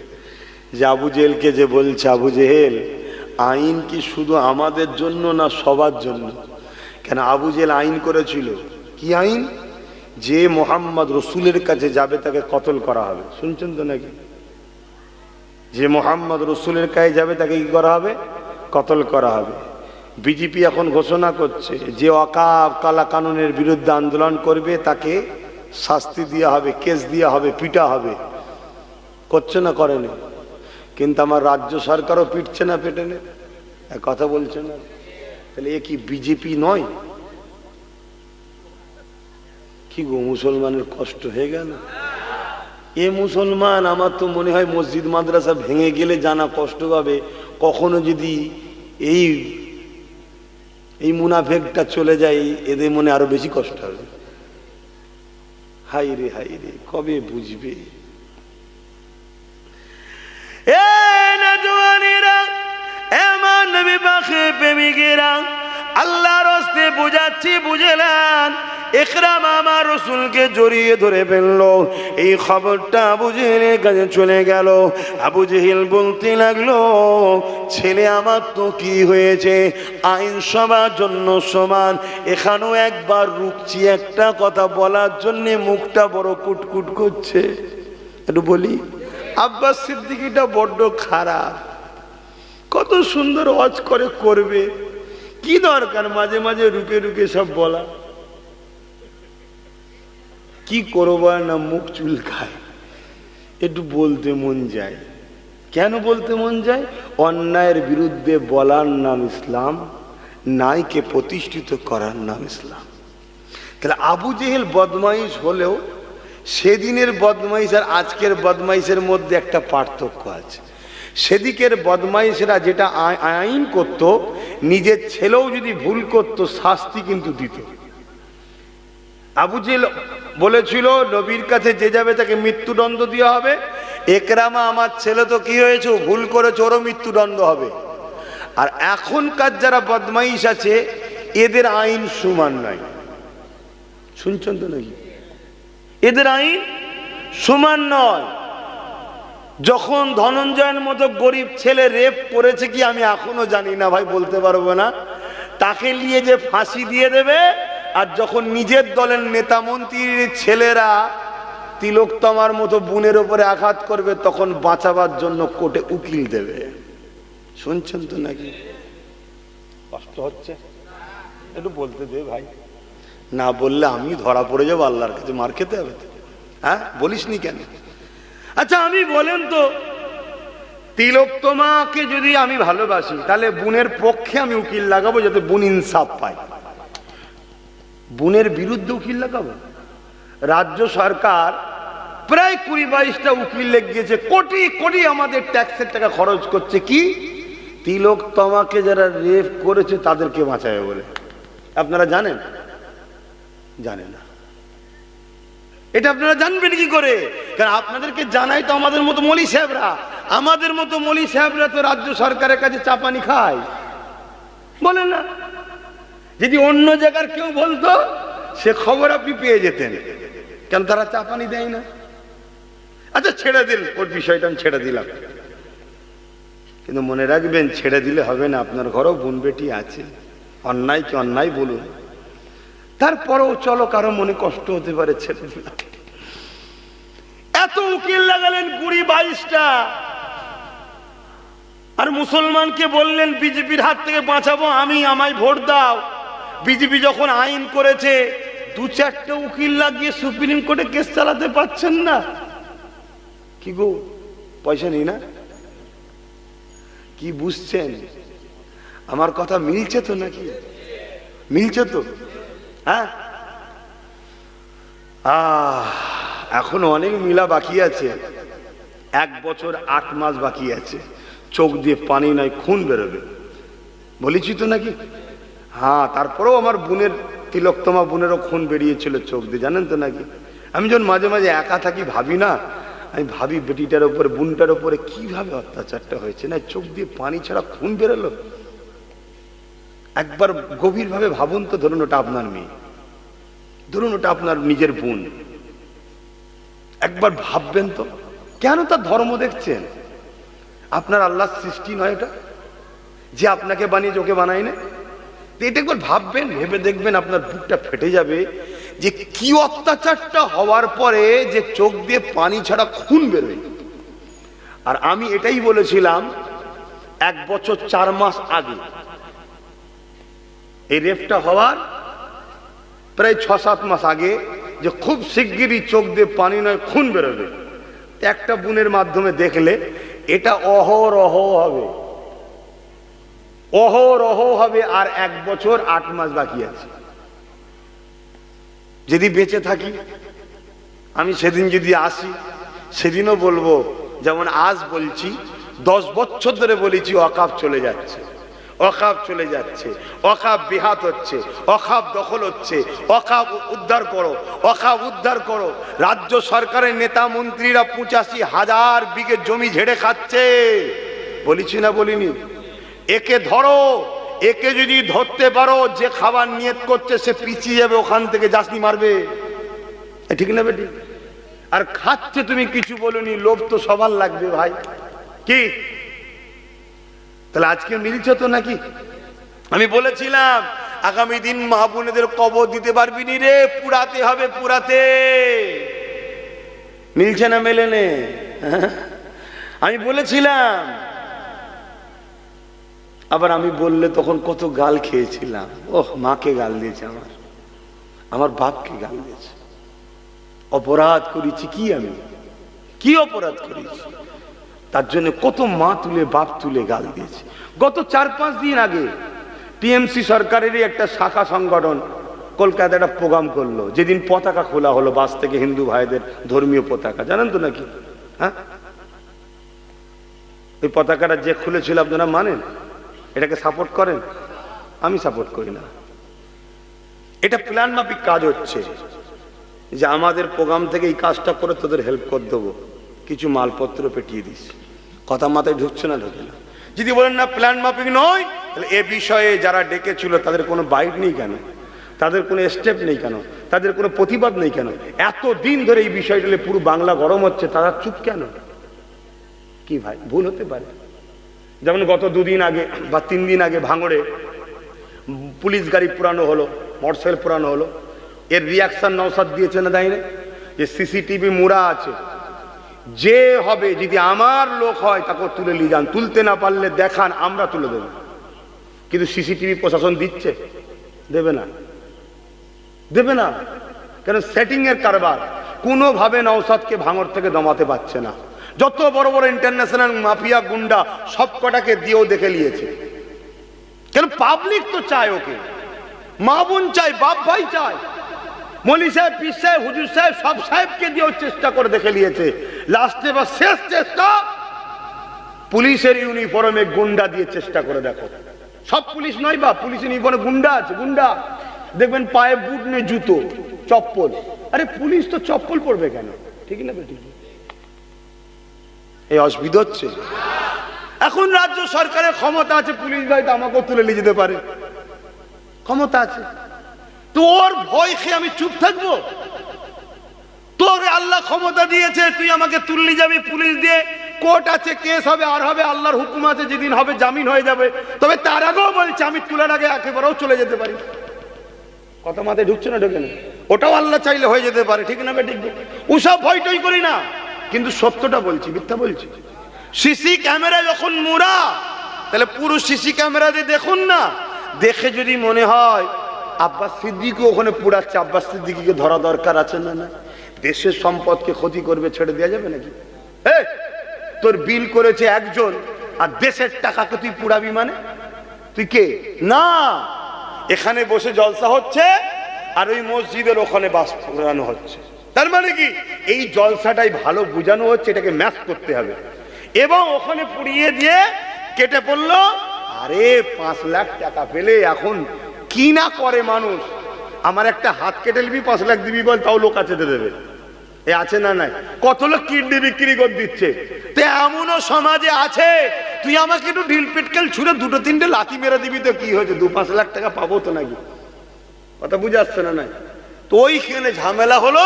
যে আবু জেহেলকে যে বলছে, আবু জেহেল, আইন কি শুধু আমাদের জন্য না সবার জন্য? কেন আবু জেহেল আইন করেছিল, কি আইন? যে মুহাম্মদ রাসূলের কাছে যাবে তাকে কতল করা হবে। শুনছেন তো নাকি? যে মুহাম্মদ রাসূলের কাছে যাবে তাকে কি করা হবে? কতল করা হবে। বিজেপি এখন ঘোষণা করছে যে ওয়াকাফ কালা কানুনের বিরুদ্ধে আন্দোলন করবে তাকে শাস্তি দেওয়া হবে, কেস দেওয়া হবে, পিটা হবে। করছে না? করেনি। কিন্তু আমার রাজ্য সরকারও পিটছে না, পেটে নে, কথা বলছে না। তাহলে এ কি বিজেপি নয়? কি গো, মুসলমানের কষ্ট হয়ে গেল। এ মুসলমান, আমার তো মনে হয় মসজিদ মাদ্রাসা ভেঙে গেলে জানা কষ্ট পাবে, কখনো যদি এই মুনাফেকটা চলে যায়, এদের মনে আরো বেশি কষ্ট হবে। হাই রে হাই রে, কবে বুঝবে? আল্লাহর রাস্তে বুঝাচ্ছি, বুঝেলেন? ইকরামা আমার রাসূলকে জড়িয়ে ধরে ফেললো। এই খবরটা আবু জেহেলের কাছে চলে গেল। আবু জেহেল বলতে লাগলো, ছেলে আমার তো কি হয়েছে, আইন সবার জন্য সমান। এখানেও একবার রুকছি, একটা কথা বলার জন্য মুখটা বড় কুটকুট করছে। একটু বলি, আব্বাস সিদ্দিকীটা বড্ড খারাপ, কত সুন্দর ওয়াজ করবে, কি দরকার মাঝে মাঝে রুকে রুকে সব বলা? কি করবো না, মুখ চুলকায়, একটু বলতে মন যায়। কেন বলতে মন যায়? অন্যায়ের বিরুদ্ধে বলার নাম ইসলাম, নাইকে প্রতিষ্ঠিত করার নাম ইসলাম। তাহলে আবু জেহেল বদমাইশ হলেও সেদিনের বদমাইশ আর আজকের বদমাইশের মধ্যে একটা পার্থক্য আছে। সেদিকের বদমাইশেরা যেটা আইন করত, নিজের ছেলেও যদি ভুল করত শাস্তি কিন্তু দিত। আবু জেহেল বলেছিল নবীর কাছে যে যাবে তাকে মৃত্যুদণ্ড দেওয়া হবে। একরামা আমার ছেলে তো কি হয়েছে, ভুল করেছে, ওরও মৃত্যুদণ্ড হবে। আর এখনকার যারা বদমাইশ আছে এদের আইন সমান নয়। শুনছেন তো নাকি? এদের আইন সমান নয়। যখন ধনঞ্জয়ের মতো গরিব ছেলে রেপ করেছে কি আমি এখনো জানি না ভাই, বলতে পারবো না, তাকে নিয়ে যে ফাঁসি দিয়ে দেবে। আর যখন নিজের দলের নেতা মন্ত্রীর ছেলেরা তিলোত্তমার মতো বোনের উপরে আঘাত করবে তখন বাঁচাবার জন্য কোর্টে উকিল দেবে। শুনছেন তো নাকি? কষ্ট হচ্ছে, একটু বলতে দে ভাই, না বললে আমি ধরা পড়ে যাবো, আল্লাহর কাছে মার খেতে হবে। হ্যাঁ, বলিস নি কেন? আচ্ছা আমি বলেন তো, তিলোত্তমাকে যদি আমি ভালোবাসি তাহলে বোনের পক্ষে আমি উকিল লাগাবো যাতে বোন ইনসাফ পায়, বোনের বিরুদ্ধে উকিল লাগাবো? রাজ্য সরকার প্রায় 20-22টা উকিল লেগিয়েছে, কোটি কোটি আমাদের ট্যাক্সের টাকা খরচ করছে কি তিলোত্তমাকে যারা রেপ করেছে তাদেরকে বাঁচাবে বলে। আপনারা জানেন? জানেন না। এটা আপনারা জানবেন কি করে? কারণ আপনাদেরকে জানাই তো আমাদের মতো মলি সাহেবরা। আমাদের মতো মলি সাহেবরা তো রাজ্য সরকারের কাছে চাপানি খায়, বলেন না? যদি অন্য জায়গার কেউ বলতো সে খবর আপনি পেয়ে যেতেন, কেন তারা চাপানি দেয় না। আচ্ছা ছেড়ে দিন, ওর বিষয়টা আমি ছেড়ে দিলাম, কিন্তু মনে রাখবেন ছেড়ে দিলে হবে না, আপনার ঘরেও বোন বেটি আছে, অন্যায় কি অন্যায় বলুন, তারপরেও চলো কারো মনে কষ্ট হতে পারে, ছেড়ে দিলাম। এত উকিল লাগালেন 20-22টা, আর মুসলমানকে বললেন বিজেপির হাত থেকে বাঁচাবো আমি, আমায় ভোট দাও। বিজেপি যখন আইন করেছে 2-4টে উকিল লাগিয়ে সুপ্রিম কোর্টে কেস চালাতে পারছেন না। কি গো, পয়সা নেই না? কি বুঝছেন? আমার কথা মিলছে তো নাকি? মিলছে তো? হ্যাঁ, এখনো অনেক মিলা বাকি আছে। 1 বছর 8 মাস বাকি আছে। চোখ দিয়ে পানি নয় খুন বেরোবে, বলেছি তো নাকি? হ্যাঁ, তারপরেও আমার বোনের তিলোত্তমা বোনেরও খুন বেরিয়েছিল চোখ দিয়ে, জানেন তো নাকি? আমি যখন মাঝে মাঝে একা থাকি ভাবি না, আমি ভাবি বেটিটার উপরে বোনটার উপরে কিভাবে অত্যাচারটা হয়েছে, না চোখ দিয়ে পানি ছাড়া খুন বেরোলো। একবার গভীরভাবে ভাবুন তো, ধরুন ওটা আপনার মেয়ে, ধরুন ওটা আপনার নিজের বোন, একবার ভাববেন তো, কেন তার ধর্ম দেখছেন? আপনার আল্লাহর সৃষ্টি নয় এটা, যে আপনাকে বানিয়ে ওকে বানায় না? এটা একবার ভাববেন, ভেবে দেখবেন আপনার বুকটা ফেটে যাবে যে কি অত্যাচারটা হওয়ার পরে যে চোখ দিয়ে পানি ছাড়া খুন বেরোয়। আর আমি এটাই বলেছিলাম 1 বছর 4 মাস আগে, এই রেপটা হওয়ার প্রায় 6-7 মাস আগে, যে খুব শিগগিরই চোখ দিয়ে পানি নয় খুন বেরোবে। একটা বোনের মাধ্যমে দেখলে এটা অহরহ হবে, অহরহ হবে। আর 1 বছর 8 মাস বাকি আছে। যদি বেঁচে থাকি, আমি সেদিন যদি আসি, সেদিনও বলবো, যেমন আজ বলছি, 10 বছর ধরে বলেছি ওয়াকফ চলে যাচ্ছে, ওয়াকফ চলে যাচ্ছে, ওয়াকফ বেহাত হচ্ছে, ওয়াকফ দখল হচ্ছে, ওয়াকফ উদ্ধার করো, ওয়াকফ উদ্ধার করো। রাজ্য সরকারের নেতা মন্ত্রীরা 85,000 বিঘে জমি ঝেড়ে খাচ্ছে, বলেছি না বলিনি? একে ধরো, একে যদি ধরতে পারো, যে খাবার নিয়ত করছে সে পিছিয়ে যাবে, ওখান থেকে জাসনি মারবে, ঠিক না বেটি? আর খাচ্ছে তুমি কিছু বলনি, লোভ তো সবার লাগবে ভাই, কি? তাহলে আজকে মিলছে তো নাকি? আমি বলেছিলাম আগামী দিন মা বোনেদের কবর দিতে পারবি নি রে, পুরাতে হবে, পুরাতে। মিলছে না মেলেনে? আমি বলেছিলাম আবার আমি বললে তখন কত গাল খেয়েছিলাম। ওহ, মাকে গাল দিয়েছে, আমার বাপকে গাল দিয়েছে। অপরাধ করেছি কি, আমি কি অপরাধ করেছি? তার জন্য কত মা তুলে বাপ তুলে গাল দিয়েছে। গত 4-5 দিন আগে টিএমসি সরকারেরই একটা শাখা সংগঠন কলকাতায় একটা প্রোগ্রাম করলো, যেদিন পতাকা খোলা হলো বাস থেকে, হিন্দু ভাইদের ধর্মীয় পতাকা, জানেন তো নাকি? হ্যাঁ, ওই পতাকাটা যে খুলেছিল আপনারা মানেন? এটাকে সাপোর্ট করেন? আমি সাপোর্ট করি না। এটা প্ল্যান মাফিক কাজ হচ্ছে যে আমাদের প্রোগ্রাম থেকে এই কাজটা করে তোদের হেল্প করে দেবো, কিছু মালপত্র পেটিয়ে দিস। কথা মাথায় ঢুকছে না? ঢুকে না। যদি বলেন না প্ল্যান মাফিক নয়, তাহলে এ বিষয়ে যারা ডেকেছিল তাদের কোনো বাইট নেই কেন? তাদের কোনো স্টেপ নেই কেন? তাদের কোনো প্রতিবাদ নেই কেন? এতদিন ধরে এই বিষয়টা পুরো বাংলা গরম হচ্ছে, তারা চুপ কেন? কি ভাই, ভুল হতে পারে? যেমন গত 2 দিন আগে বা 3 দিন আগে ভাঙড়ে পুলিশ গাড়ি পুরানো হলো, মোটরসাইকেল পুরানো হলো। এর রিয়াকশন নওশাদ দিয়েছে না, দেয়নি? যে সিসিটিভি মুড়া আছে, যে হবে যদি আমার লোক হয় তাকে তুলে নিয়ে যান, তুলতে না পারলে দেখান, আমরা তুলে দেব। কিন্তু সিসিটিভি প্রশাসন দিচ্ছে? দেবে না, দেবে না। কেন? সেটিং এর কারবার। কোনোভাবে নওশাদকে ভাঙড় থেকে দমাতে পারছে না। যত বড় বড় ইন্টারন্যাশনাল মাফিয়া গুন্ডা সব কটাকে দিয়েও দেখে নিয়েছে। কেন? পাবলিক তো চায় ওকে, মা বোন চায়, বাপ ভাই চায়, মলি সাহেব, পীর সাহেব, হুজুর সাহেব, সব সাহেবকে দিয়েও চেষ্টা করে দেখে নিয়েছে। লাস্টে বা শেষ চেষ্টা পুলিশের ইউনিফর্মে গুন্ডা দিয়ে চেষ্টা করে দেখো। সব পুলিশ নয় বা পুলিশ ইউনিফর্মে গুন্ডা আছে, গুন্ডা দেখবেন পায়ে বুট নেই, জুতো, চপ্পল। আরে পুলিশ তো চপ্পল পরবে কেন? ঠিক না বেটি? এই অসুবিধা হচ্ছে। এখন রাজ্য সরকারের ক্ষমতা আছে, পুলিশ ভাই তো আমাকেও তুলে নিয়ে যেতে পারে, ক্ষমতা আছে। তোর ভয় খেয়ে আমি চুপ থাকবো? তোর আল্লাহ ক্ষমতা দিয়েছে, তুই আমাকে তুললি যাবি পুলিশ দিয়ে, কোর্ট আছে, কেস হবে, আর হবে, আল্লাহর হুকুম আছে, যেদিন হবে জামিন হয়ে যাবে। তবে তার আগেও বলছে আমি তোলার আগে একেবারেও চলে যেতে পারি। কথা মাথায় ঢুকছে না? ঢোকে না? ওটাও আল্লাহ চাইলে হয়ে যেতে পারে, ঠিক না? ঠিক। ওসব ভয় টই করি না, কিন্তু সত্যটা বলছি, মিথ্যা বলছি। সিসি ক্যামেরা যখন মুড়া, তাহলে পুরো সিসি ক্যামেরা দিয়ে দেখুন না, দেখে যদি মনে হয় আব্বাস সিদ্দিকও ওখানে পুড়াচ্ছে, আব্বাস সিদ্দিকীকে ধরা দরকার আছে না? না, দেশের সম্পদকে ক্ষতি করবে, ছেড়ে দেওয়া যাবে নাকি? তোর বিল করেছে একজন, আর দেশের টাকাকে তুই পুড়াবি মানে? তুই কে? না, এখানে বসে জলসা হচ্ছে আর ওই মসজিদের ওখানে বাস পুরানো হচ্ছে। তার মানে কি? এই জলসাটাই ভালো বোঝানো হচ্ছে, এটাকে ম্যাচ করতে হবে। এবং ওখানে পুড়িয়ে দিয়ে কেটে পড়লো। আরে 5 লাখ টাকা পেলে এখন কি না করে মানুষ। আমার একটা হাত কেটে নিবি, 5 লাখ দিবি বল, তাও লোক আছে দেবে। এ আছে না নাই? কত লোক কিডনি বিক্রি করে দিচ্ছে। তো এমনও সমাজে আছে, তুই আমাকে একটু ঢিল পিটকেল ছুড়ে 2-3টে লাথি মেরে দিবি তো কি হয়েছে, 2-5 লাখ টাকা পাবো তো নাকি? কথা বুঝে আসছে না? নাই তো ওইখানে ঝামেলা হলো,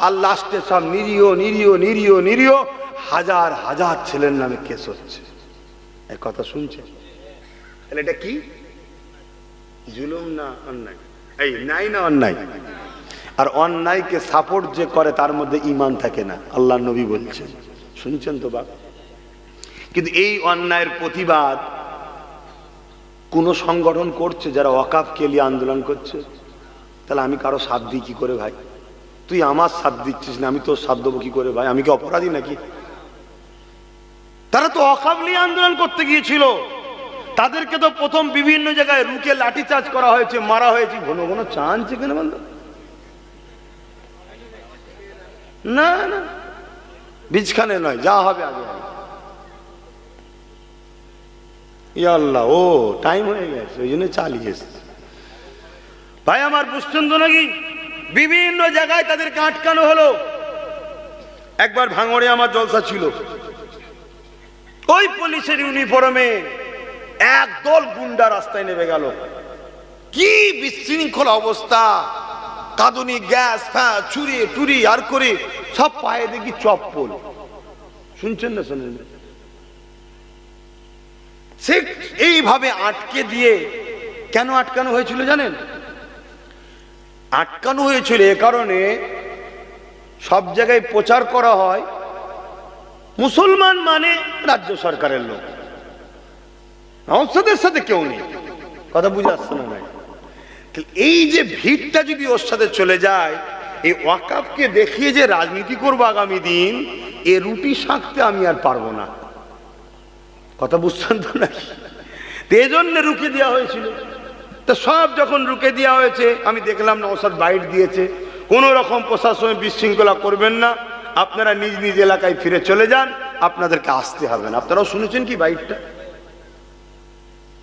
আর লাস্টে সব নিরীহ নিরীহ নিরীহ নিরীহ হাজার হাজার ছেলের নামে কেস হচ্ছে। এই কথা শুনছে? তাহলে এটা কি জুলুম না অন্যায়? এই নাই না অন্যায়? আর অন্যায়কে সাপোর্ট যে করে তার মধ্যে ঈমান থাকে না, আল্লাহ নবী বলছেন। শুনছেন তো বাপ? কিন্তু এই অন্যায়ের প্রতিবাদ কোন সংগঠন করছে যারা ওয়াকাফকে নিয়ে আন্দোলন করছে? তাহলে আমি কারো সাথ দিই কি করে ভাই? তুই আমার সাথ দিচ্ছিস না, আমি তোর সাথ দেবো কি করে ভাই? আমি কি অপরাধী নাকি? তারা তো ওয়াকাফ নিয়ে আন্দোলন করতে গিয়েছিল, তাদেরকে তো প্রথম বিভিন্ন জায়গায় রুকে লাঠিচার্জ করা হয়েছে, মারা হয়েছে। ঘন ঘন চাঁদছে কেন বন্ধ? না না, বীজখানে নয়, যা হবে আগে। ইয়া আল্লাহ, ও টাইম হয়ে গেছে, ওই জন্য চালিয়ে এসছে। ভাই আমার, বুঝছেন তো নাকি? বিভিন্ন জায়গায় তাদেরকে আটকানো হলো। একবার ভাঙড়ে আমার জলসা ছিল, ওই পুলিশের ইউনিফর্মে একদল গুন্ডা রাস্তায় নেমে গেল। কি বিশৃঙ্খল অবস্থা, কাঁদুনি, গ্যাস, ছুরি টুরি আর করে সব পায়ে দেখি চপ্পল। শুনছেন না? শোনেন? সে এইভাবে আটকে দিয়ে কেন আটকানো হয়েছিল জানেন? আটকানো হয়েছিল এ কারণে, সব জায়গায় প্রচার করা হয় মুসলমান মানে রাজ্য সরকারের লোক, নওশাদের সাথে কেউ নেই। কথা বুঝে আসছে না? নাই। এই যে ভিড়টা যদি ওর সাথে চলে যায়, এই ওয়াকাফকে দেখিয়ে যে রাজনীতি করবো আগামী দিন, এ রুটি শাঁকতে আমি আর পারবো না। কথা বুঝছেন তো নাকি? এই জন্য রুখে দেওয়া হয়েছিল। তো সব যখন রুখে দেওয়া হয়েছে, আমি দেখলাম নওশাদ বাইট দিয়েছে, কোন রকম প্রশাসনে বিশৃঙ্খলা করবেন না, আপনারা নিজ নিজ এলাকায় ফিরে চলে যান, আপনাদেরকে আসতে হবে না। আপনারাও শুনেছেন কি বাইটটা?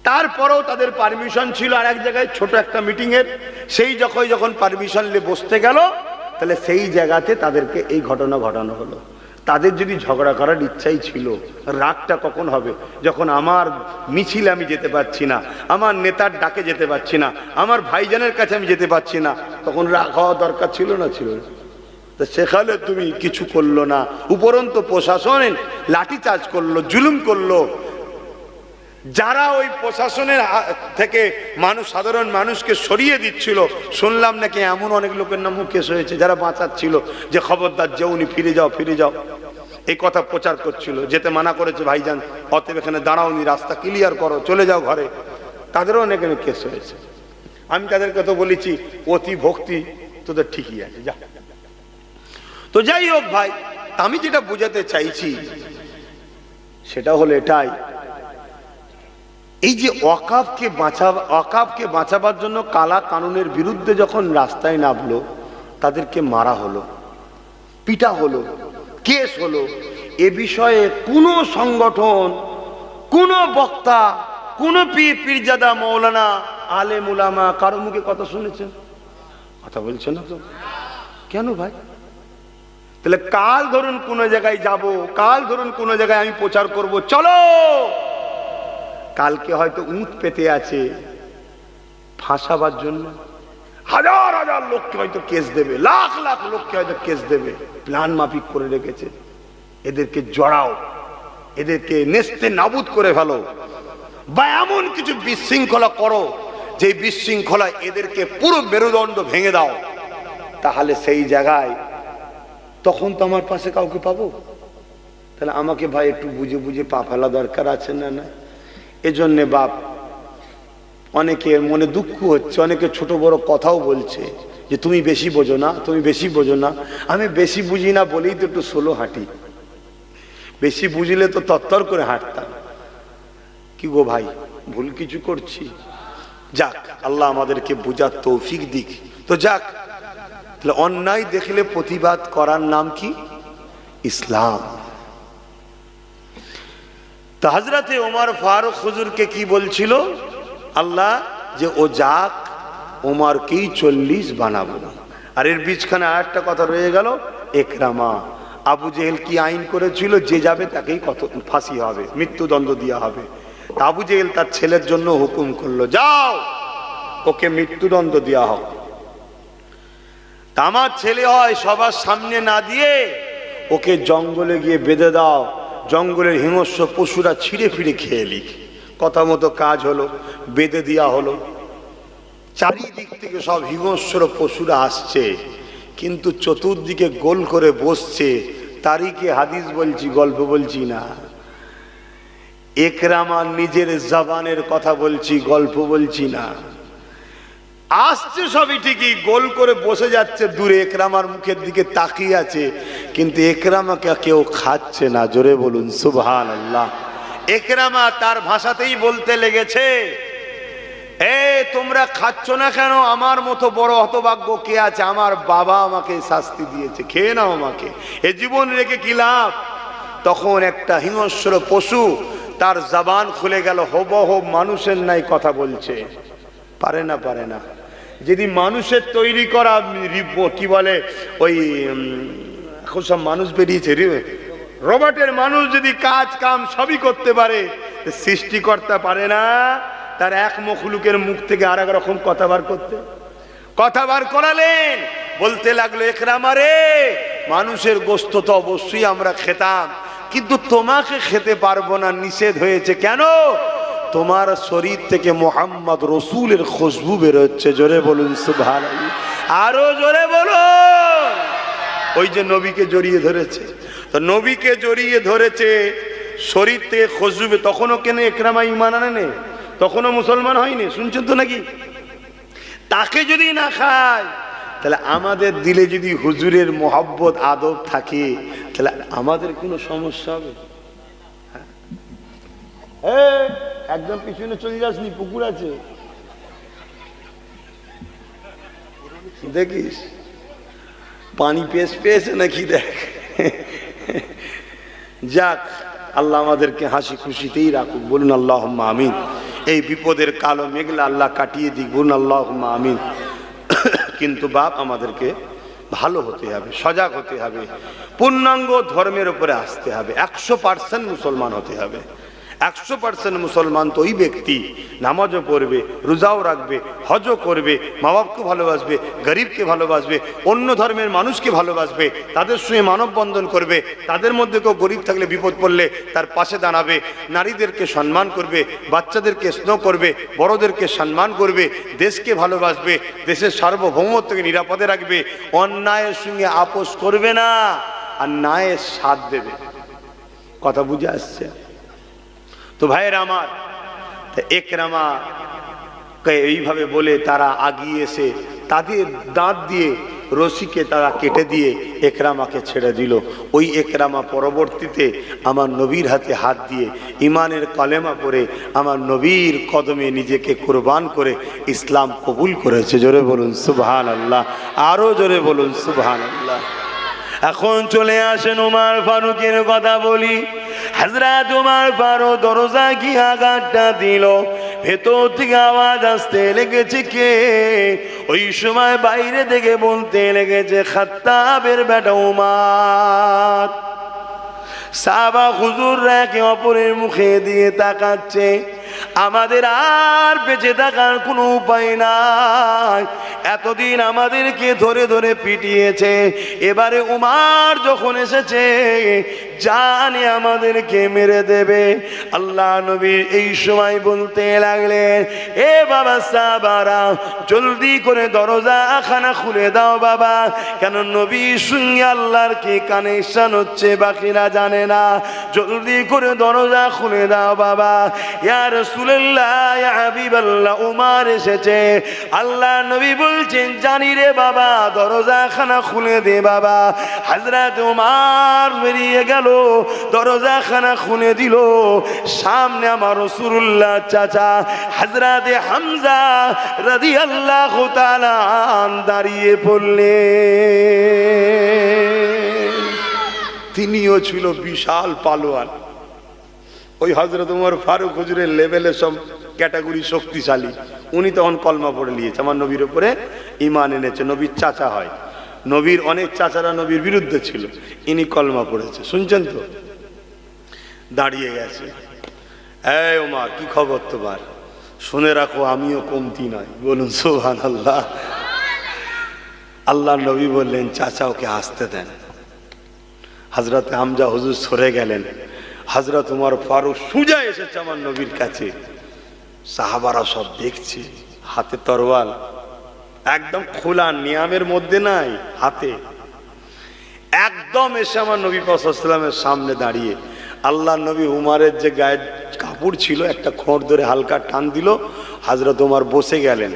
তারপরেও তাদের পারমিশন ছিল আর এক জায়গায় ছোট একটা মিটিং এর, সেই যখন পারমিশন নিয়ে বসতে গেল, তাহলে সেই জায়গাতে তাদেরকে এই ঘটনা ঘটানো হলো। তাদের যদি ঝগড়া করার ইচ্ছাই ছিল, রাগটা কখন হবে? যখন আমার মিছিল আমি যেতে পারছি না, আমার নেতার ডাকে যেতে পারছি না, আমার ভাইজানের কাছে আমি যেতে পারছি না, তখন রাগ হওয়া দরকার ছিল না? ছিল। তো সেখানে তুমি কিছু করলো না, উপরন্তু প্রশাসন লাঠিচার্জ করলো, জুলুম করলো। যারা ওই প্রশাসনের থেকে সাধারণ মানুষকে সরিয়ে দিচ্ছিল, শুনলাম নাকি এমন অনেক লোকের নামও কেস হয়েছে যারা বাঁচাচ্ছিল, যে খবরদার যেউনি, ফিরে যাও ফিরে যাও, এই কথা প্রচার করছিল। যেতে মানা করেছে ভাইজান, অতএব এখানে দাঁড়াওনি, রাস্তা ক্লিয়ার করো, চলে যাও ঘরে। তাদেরও অনেক কেস হয়েছে। আমি তাদেরকে তো বলেছি, অতি ভক্তি তোদের ঠিকই আছে, যা। তো যাই হোক ভাই, আমি যেটা বোঝাতে চাইছি সেটা হলো এটাই, এই যে ওয়াকাফকে বাঁচাবার জন্য কালা কানুনের বিরুদ্ধে যখন রাস্তায় নামলো, তাদেরকে মারা হলো, পিটা হলো, কেস হলো, এ বিষয়ে কোনো সংগঠন, কোন বক্তা, কোন পীর পীরজাদা মৌলানা আলেম উলামা কারো মুখে কথা শুনেছেন? কথা বলছেন না তো? কেন ভাই? তাহলে কাল ধরুন কোন জায়গায় যাব, কাল ধরুন কোন জায়গায় আমি প্রচার করব, চলো, কালকে হয়তো উঁট পেতে আছে ফাঁসাবার জন্য, হাজার হাজার লোককে হয়তো কেস দেবে, লাখ লাখ লোককে হয়তো কেস দেবে, প্ল্যান মাফিক করে রেখেছে। এদেরকে জড়াও, এদেরকে নেস্তে নাবুদ করে ফেলো, বা এমন কিছু বিশৃঙ্খলা করো যে বিশৃঙ্খলা এদেরকে পুরো মেরুদণ্ড ভেঙে দাও, তাহলে সেই জায়গায় তখন তো আমার পাশে কাউকে পাবো। তাহলে আমাকে ভাই একটু বুঝে বুঝে পা ফেলা দরকার আছে না? না, এজন্যে বাপ অনেকের মনে দুঃখ হচ্ছে, অনেকে ছোট বড় কথাও বলছে যে তুমি বেশি বোঝো না, তুমি বেশি বোঝো না। আমি বেশি বুঝি না বলেই তো একটু স্লো হাঁটি, বেশি বুঝলে তো তত্তর করে হাঁটতাম। কি গো ভাই, ভুল কিছু করছি? যাক, আল্লাহ আমাদেরকে বুঝার তৌফিক দিক। তো যাক, তাহলে অন্যায় দেখলে প্রতিবাদ করার নাম কি? ইসলাম। তো হযরতে ওমর ফারুক হুজুরকে কি বলছিল আল্লাহ, যে ও যাক, ওমরকেই 40 বানাবো। আর এর বীজখানে আরেকটা কথা রয়ে গেল, একরামা। আবু জেহেল কি আইন করেছিল? যে যাবে তাকেই ফাঁসি হবে, মৃত্যুদণ্ড দেওয়া হবে। আবু জেহেল তার ছেলের জন্য হুকুম করলো, যাও, ওকে মৃত্যুদণ্ড দেওয়া হোক। আমার ছেলে হয় সবার সামনে না দিয়ে ওকে জঙ্গলে গিয়ে বেঁধে দাও, জঙ্গলের হিংস্র পশুরা ছিঁড়ে ফিরে খেয়ে লিখ। কথা মতো কাজ হলো, বেঁধে দেওয়া হলো। চারিদিক থেকে সব হিংস্র পশুরা আসছে, কিন্তু চতুর্দিকে গোল করে বসছে। তারিখে হাদিস বলছি, গল্প বলছি না। একরামা নিজের জবানের কথা বলছি, গল্প বলছি না। আসছে সবই ঠিকই, গোল করে বসে যাচ্ছে দূরে, একরামার মুখের দিকে তাকিয়ে আছে, কিন্তু একরামাকে কেউ খাচ্ছে না। জোরে বলুন সুবহানাল্লাহ। একরামা তার ভাষাতেই বলতে লেগেছে, তোমরা খাচ্ছ না কেন? আমার মতো বড় হতভাগ্য কে আছে? আমার বাবা আমাকে শাস্তি দিয়েছে, খেয়ে নাও আমাকে, এ জীবন রেখে কি লাভ? তখন একটা হিংস্র পশু তার জবান খুলে গেল, হুবহু মানুষের নাই কথা বলছে। পারে না, পারে না। যদি মানুষের তৈরি করা কি বলে, ওই এখন সব মানুষ বেরিয়েছে, রোবটের মানুষ যদি কাজ কাম সবই করতে পারে, সৃষ্টিকর্তা পারে না তার এক মখলুকের মুখ থেকে আর এক রকম কথা বার করতে? কথা বার করালেন, বলতে লাগলো, একরামা রে, মানুষের গোশত তো অবশ্যই আমরা খেতাম, কিন্তু তোমাকে খেতে পারবো না, নিষেধ হয়েছে। কেন? তোমার শরীর থেকে মোহাম্মদ রসুলের খুশবু বেরোচ্ছে। জোরে বলুন সুবহানাল্লাহ, আরো জোরে বলুন। ওই যে নবীকে জড়িয়ে ধরেছে, তো নবীকে জড়িয়ে ধরেছে, শরীর থেকে খুশবু, তখনও কেন একরামা ঈমান আনে, তখনও মুসলমান হয়নি, শুনছেন তো নাকি? তাকে যদি না খায়, তাহলে আমাদের দিলে যদি হুজুরের মোহাব্বত আদব থাকে, তাহলে আমাদের কোনো সমস্যা হবে? একদম পিছনে চলে যাসনি, পুকুর আছে দেখিস, পানি পেয়েছে নাকি দেখ। যাক, আল্লাহ আমাদেরকে হাসি খুশিতেই রাখুক, বলুন আল্লাহুম্মা আমিন। এই বিপদের কালো মেঘলা আল্লাহ কাটিয়ে দিক, বলুন আল্লাহুম্মা আমিন। কিন্তু বাপ, আমাদেরকে ভালো হতে হবে, সজাগ হতে হবে, পূর্ণাঙ্গ ধর্মের উপরে আসতে হবে, 100% মুসলমান হতে হবে। 100% মুসলমান তো ওই ব্যক্তি নামাজও পড়বে, রোজাও রাখবে, হজও করবে, মা বাপকে ভালোবাসবে, গরিবকে ভালোবাসবে, অন্য ধর্মের মানুষকে ভালোবাসবে, তাদের সঙ্গে মানববন্ধন করবে, তাদের মধ্যে কেউ গরিব থাকলে বিপদ পড়লে তার পাশে দাঁড়াবে, নারীদেরকে সম্মান করবে, বাচ্চাদেরকে স্নেহ করবে, বড়দেরকে সম্মান করবে, দেশকে ভালোবাসবে, দেশের সার্বভৌমত্বকে নিরাপদে রাখবে, অন্যায়ের সঙ্গে আপোষ করবে না, আর ন্যায়ের সাথ দেবে। কথা বুঝে আসছে তো ভাইয়েরা আমার? একরামা এইভাবে বলে তারা আগিয়ে এসে তাদের দাঁত দিয়ে রশিকে তারা কেটে দিয়ে একরামাকে ছেড়ে দিল। ওই একরামা পরবর্তীতে আমার নবীর হাতে হাত দিয়ে ইমানের কলেমা পড়ে আমার নবীর কদমে নিজেকে কুরবান করে ইসলাম কবুল করেছে। জোরে বলুন সুবহানাল্লাহ, আরো জোরে বলুন সুবহানাল্লাহ। এখন চলে আসেন উমর ফারুকের কথা বলি। হযরত উমর ফারুক দরজা কি আঘাতটা দিল, ভেতর থেকে আওয়াজ আসতে লেগেছে কে? ওই সময় বাইরে থেকে বলতে লেগেছে খাত্তাবের বেটা উমর। সাহাবা হুজুররা একে অপরের মুখে দিয়ে তাকাচ্ছে। আমাদের আর বেঁচে থাকার কোনো উপায় নাই, এতদিন আমাদেরকে ধরে ধরে পিটিয়েছে, এবারে উমর যখন এসেছে জানে আমাদেরকে মেরে দেবে। আল্লাহ নবী এই সময় বলতে লাগলেন, এ বাবা সাহাবারা জলদি করে দরজা খানা খুলে দাও বাবা। কেন নবীর সঙ্গে আল্লাহর কি কানেকশন হচ্ছে বাকিরা জানে না, জলদি করে দরজা খুলে দাও বাবা। ইয়া রাসূলুল্লাহ, ইয়া হাবিবাল্লাহ, উমর এসেছে। আল্লাহ নবী বলছেন, জানি রে বাবা, দরজা খানা খুলে দে বাবা। হযরত উমর বেরিয়ে গেল, দরজা খানা খুলে দিল। সামনে আমার রাসূলুল্লাহ চাচা হযরত হামজা রাদিয়াল্লাহু তাআলা দাঁড়িয়ে পড়লেন। তিনিও ছিল বিশাল পালোয়ান। ওই হযরত উমর ফারুক হুজুরের লেভেলে সব ক্যাটাগরি শক্তিশালী। উনি তখন কলমা পড়ে নিয়েছে, আমার নবীর উপরে ঈমান এনেছে, নবীর চাচা হয়। নবীর অনেক চাচারা নবীর বিরুদ্ধে ছিল, ইনি কলমা পড়েছে। শুনছেন তো? দাঁড়িয়ে গেছে। এই ওমর, কি খবর তোমার? শুনে রাখো, আমিও কমতি নয়। বলুন সুবহানাল্লাহ। আল্লাহ নবী বললেন, চাচা ওকে আসতে দেন। হযরত হামজা হুজুর সরে গেলেন। হযরত উমর ফারুক সোজা এসেছে আমার নবীর কাছে। সাহাবারা সব দেখছে, হাতে তরোয়াল, একদম খোলা, নিয়ামের মধ্যে নাই, হাতে একদম এসে আমার নবী পাক সাল্লাল্লাহু আলাইহি ওয়াসাল্লামের সামনে দাঁড়িয়ে আল্লাহ নবী উমরের যে গায়ের কাপড় ছিল একটা খোঁড় ধরে হালকা টান দিল। হযরত উমর বসে গেলেন।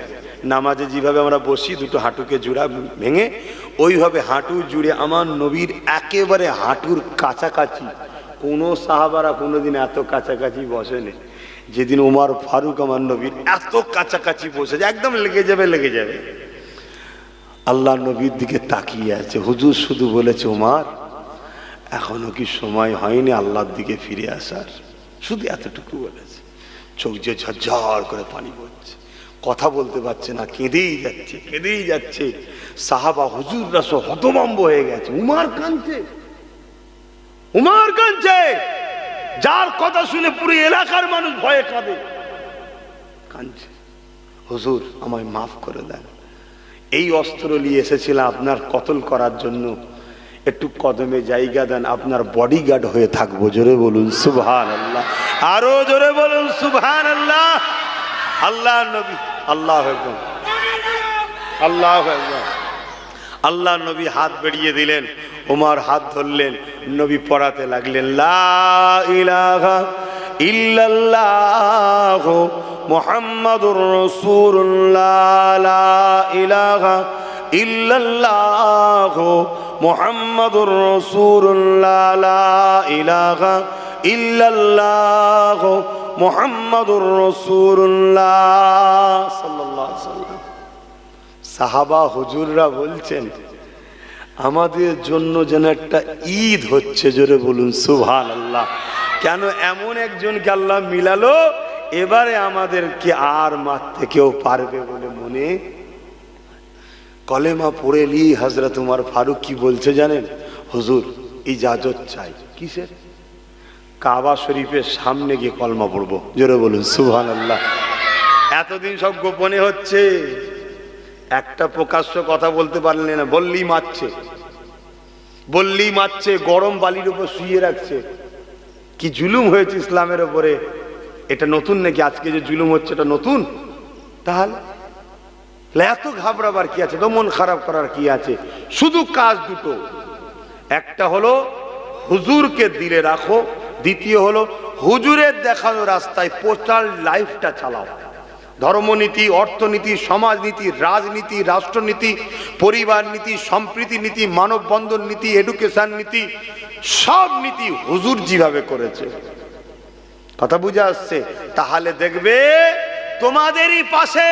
নামাজে যেভাবে আমরা বসি, দুটো হাঁটুকে জোড়া ভেঙে, ওইভাবে হাঁটু জুড়ে আমার নবীর একেবারে হাঁটুর কাছাকাছি। কোনো সাহাবারা কোনোদিন এত কাছাকাছি বসেনি। যেদিন উমর ফারুক আমার নবীর এত কাছাকাছি বসেছে, একদম লেগে যাবে লেগে যাবে। আল্লাহ নবীর দিকে তাকিয়ে আছে। হুজুর শুধু বলেছে, উমর এখনো কি সময় হয়নি আল্লাহর দিকে ফিরে আসার? শুধু এতটুকু বলেছে। চোখ যে ঝরঝর করে পানি পড়ছে, কথা বলতে পারছে না, কেঁদেই যাচ্ছে কেঁদেই যাচ্ছে। সাহাবা হুজুররা সব হতভম্ব হয়ে গেছে। উমর কাঁদছে, উমর কাঁদছে, যার কথা শুনে পুরো এলাকার মানুষ ভয়ে কাঁদে, কাঁদছে। হুজুর আমায় মাফ করে দেন, এই অস্ত্র নিয়ে এসেছিলাম আপনার কতল করার জন্য, একটু কদমে জায়গা দেন, আপনার বডিগার্ড হয়ে থাকবো। জোরে বলুন সুবহানাল্লাহ, আরো জোরে বলুন সুবহানাল্লাহ। আল্লাহ নবী, আল্লাহু আকবার, আল্লাহু আকবার। আল্লাহ নবী হাত বেরিয়ে দিলেন, ওমর হাত ধরলেন, নবী পড়াতে লাগলেন, লা ইলাহা ইল্লাল্লাহ মুহাম্মাদুর রাসূলুল্লাহ, লা ইলাহা ইল্লাল্লাহ মুহাম্মাদুর রাসূলুল্লাহ, লা ইলাহা ইল্লাল্লাহ মুহাম্মাদুর রাসূলুল্লাহ সাল্লাল্লাহু আলাইহি ওয়াসাল্লাম। সাহাবা হুজুররা বলছেন আমাদের জন্য যেন একটা ঈদ হচ্ছে, জোরে বলুন সুবহানাল্লাহ। কেন এমন একজনকে আল্লাহ মিলালো, এবারে আমাদেরকে আর মারতে কেউ পারবে বলে মনে। কলেমা পড়ে লি হযরত উমর ফারুক কি বলছে জানেন? হুজুর ইজাজত চাই। কিসের? কাবা শরীফের সামনে গিয়ে কলমা পড়বো, জোরে বলুন সুবহানাল্লাহ। এতদিন সব গোপনে হচ্ছে, একটা প্রকাশ্য কথা বলতে পারলেন না, বললেই মারছে, গরম বালির উপর শুয়ে রাখছে। কি জুলুম হয়েছে ইসলামের উপরে! এটা নতুন নাকি? আজকে যে জুলুম হচ্ছে এটা নতুন? তাহলে এত ঘাবড়াবার কি আছে, তো মন খারাপ করার কি আছে? শুধু কাজ দুটো, একটা হলো হুজুরকে দিলে রাখো, দ্বিতীয় হলো হুজুরের দেখানো রাস্তায় পোস্টাল লাইফটা চালাও। ধর্মনীতি, অর্থনীতি, সমাজনীতি, রাজনীতি, রাষ্ট্রনীতি, পরিবার নীতি, সম্প্রীতি নীতি, মানববন্ধন নীতি, এডুকেশন নীতি, সব নীতি হুজুর যেভাবে করেছে, কথা বুঝে আসছে? তাহলে দেখবে তোমাদেরই পাশে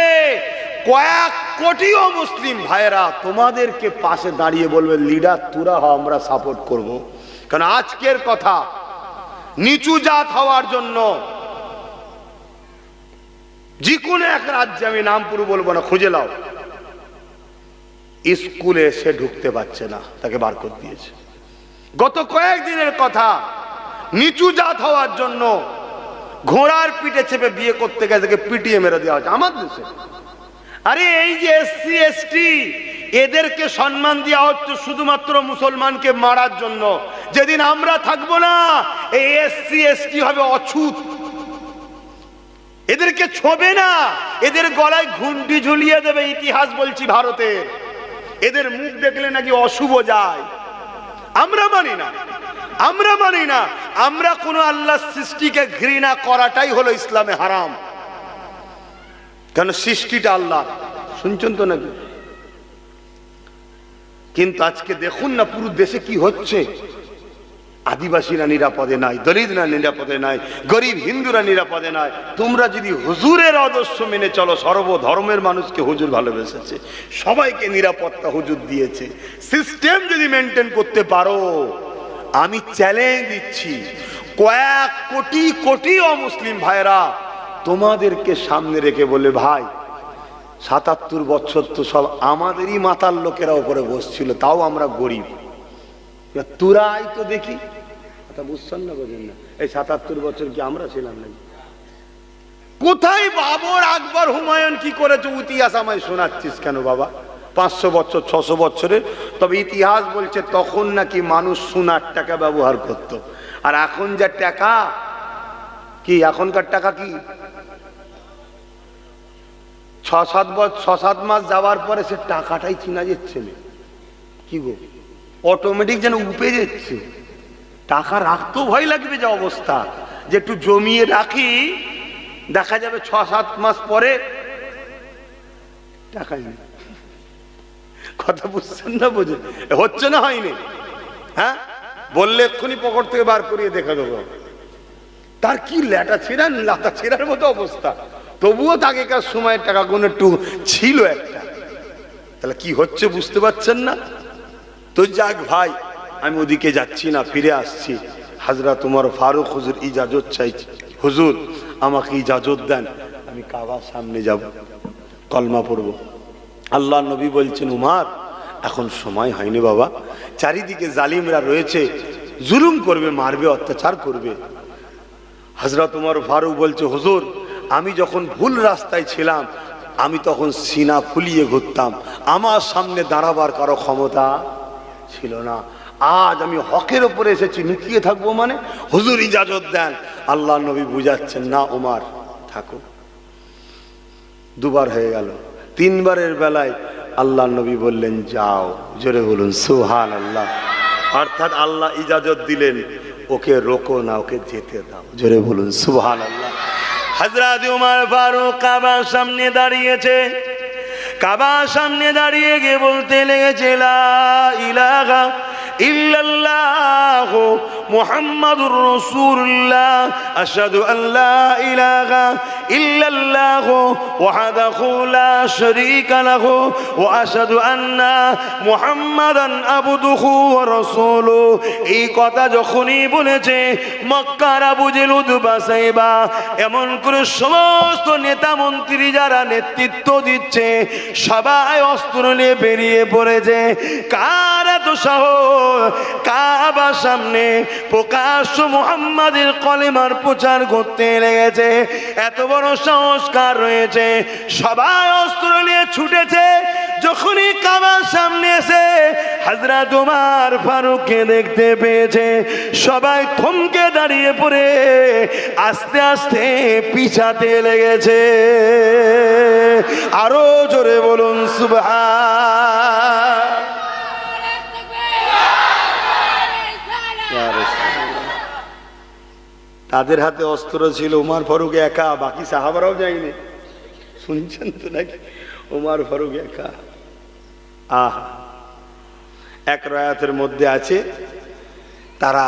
কয়েক কোটিও মুসলিম ভাইরা তোমাদেরকে পাশে দাঁড়িয়ে বলবে, লিডার তোরা হ, আমরা সাপোর্ট করব। কারণ আজকের কথা, নিচু জাত হওয়ার জন্য যে কোনো এক রাজ্যে, আমি নাম পুরো বলবো না, খুঁজে লাও, স্কুলে সে ঢুকতে পারছে না, তাকে বার করে দিয়েছে। গত কয়েকদিনের কথা, নিচু জাত হওয়ার জন্য ঘোড়ার পিঠে চেপে বিয়ে করতে গেছে, তাকে পিটিয়ে মেরে দেওয়া হচ্ছে আমার দেশে। আরে এই যে এসসি এসটি, এদেরকে সম্মান দেওয়া হচ্ছে শুধুমাত্র মুসলমানকে মারার জন্য। যেদিন আমরা থাকবো না, এই এসসি এসটি হবে অছুত, এদেরকে ছোবে না, এদের গলায় ঘুন্টি ঝুলিয়ে দেবে। ইতিহাস বলছি ভারতের, এদের মুখ দেখলে নাকি অশুভ যায়। আমরা মানি না, আমরা মানি না। আমরা কোন আল্লাহর সৃষ্টিকে ঘৃণা করাটাই হলো ইসলামে হারাম। কেন? সৃষ্টিটা আল্লাহ, শুনছেন তো নাকি? কিন্তু আজকে দেখুন না পুরো দেশে কি হচ্ছে। আদিবাসীরা নিরাপদে নাই, দলিতরা নিরাপদে নাই, গরিব হিন্দুরা নিরাপদে নাই। তোমরা যদি হুজুরের আদর্শ মেনে চলো, সর্বধর্মের মানুষকে হুজুর ভালোবেসেছে, সবাইকে নিরাপত্তা হুজুর দিয়েছে, সিস্টেম যদি মেনটেন করতে পারো, আমি চ্যালেঞ্জ দিচ্ছি, কয়েক কোটি কোটি অমুসলিম ভাইরা তোমাদেরকে সামনে রেখে বলে, ভাই ৭৭ বছর তো সব আমাদেরই মাতার লোকেরা উপরে বসছিল, তাও আমরা গরিব, তোরাই তো দেখি। কথা বুঝছেন না? বোঝেন না? এই ৭৭ বছর কি আমরা ছিলাম নাকি? কোথায় বাবর, আকবর, হুমায়ুন কি করেছে ইতিহাস আমায় শোনাচ্ছিস কেন বাবা? 500 বছর 600 বছরের। তবে ইতিহাস বলছে তখন নাকি মানুষ সোনার টাকা ব্যবহার করত, আর এখন যা টাকা, কি এখনকার টাকা কি 6-7 মাস যাওয়ার পরে সে টাকাটাই চিনা যাচ্ছে না। কি গো, অটোমেটিক যেন উপে যাচ্ছে। টাকা রাখতেও ভয় লাগবে, যে অবস্থা, যে একটু জমিয়ে রাখি, দেখা যাবে 6-7 মাস পরে টাকাই নেই। কথা বুঝছেন না? বোঝে হচ্ছে না? হয়নি? হ্যাঁ, বললে এক্ষুনি পকেট থেকে বার করিয়ে দেখা দেবো। তার কি ল্যাটা ছিঁড়ান, লাতা ছিঁড়ার মতো অবস্থা, তবুও আগেকার সময়ের টাকা কোনো একটু ছিল একটা। তাহলে কি হচ্ছে বুঝতে পারছেন না? তো যাক ভাই, আমি ওদিকে যাচ্ছি না, ফিরে আসছি। হযরত উমর ফারুক হুজুর ইজাজত চাইছি, হুজুর আমাকে ইজাজত দেন, আমি কাবার সামনে যাব, কলমা পড়ব। আল্লাহ নবী বলছেন, উমর এখন সময় হয়নি বাবা, চারিদিকে জালিমরা রয়েছে, জুলুম করবে, মারবে, অত্যাচার করবে। হযরত উমর ফারুক বলছে, হুজুর আমি যখন ভুল রাস্তায় ছিলাম, আমি তখন সিনা ফুলিয়ে ঘুরতাম, আমার সামনে দাঁড়াবার কারো ক্ষমতা ছিল না। আজ আমি হকের উপরে এসেছি, লুকিয়ে থাকবো মানে? হুজুর ইজাজত দেন। আল্লাহ নবী বুঝাচ্ছেন, না উমর থাকো। দুবার হয়ে গেল, 3বারের বেলায় আল্লাহ নবী বললেন যাও। জোরে বলুন সুবহানাল্লাহ। অর্থাৎ আল্লাহ ইজাজত দিলেন, ওকে রোকো না, ওকে যেতে দাও। জোরে বলুন সুবহানাল্লাহ। হযরত উমর ফারুক কাবার সামনে দাঁড়িয়েছে, কাবার সামনে দাঁড়িয়ে গিয়ে বলতে লেগেছে লা ইলাহা ইল্লাল্লাহ মুহাম্মাদুর রাসূলুল্লাহ আশহাদু আল্লা ইলাহা ইল্লাল্লাহ ওয়াহদাহু লা শারীকা লাহু ওয়া আশহাদু আন্না মুহাম্মাদান আবদুহু ওয়া রাসূলুহু। এই কথা যখনই বলেছে মক্কার আবু জেহেল উতবা সাইবা এমন করে সমস্ত নেতা মন্ত্রী যারা নেতৃত্ব দিচ্ছে সবাই অস্ত্র নিয়ে বেরিয়ে পড়েছে। কার এত সাহস কাবার সামনে প্রকাশ্য মুহাম্মাদের কলেমার প্রচার করতে লেগেছে? এত বড় সংস্কার রয়েছে, সবাই অস্ত্র নিয়ে ছুটেছে। যখনই কাবার সামনে এসে হযরত উমর ফারুককে দেখতে পেয়েছে সবাই থমকে দাঁড়িয়ে পড়ে আস্তে আস্তে পিছাতে লেগেছে। আরো জোরে বলুন সুবহান। তাদের হাতে অস্ত্র ছিল, উমর ফারুক একা, বাকি সাহাবারাও যায়নি। শুনছেন তো নাকি? উমর ফারুক একা। আহা, এক রায়াতের মধ্যে আছে তারা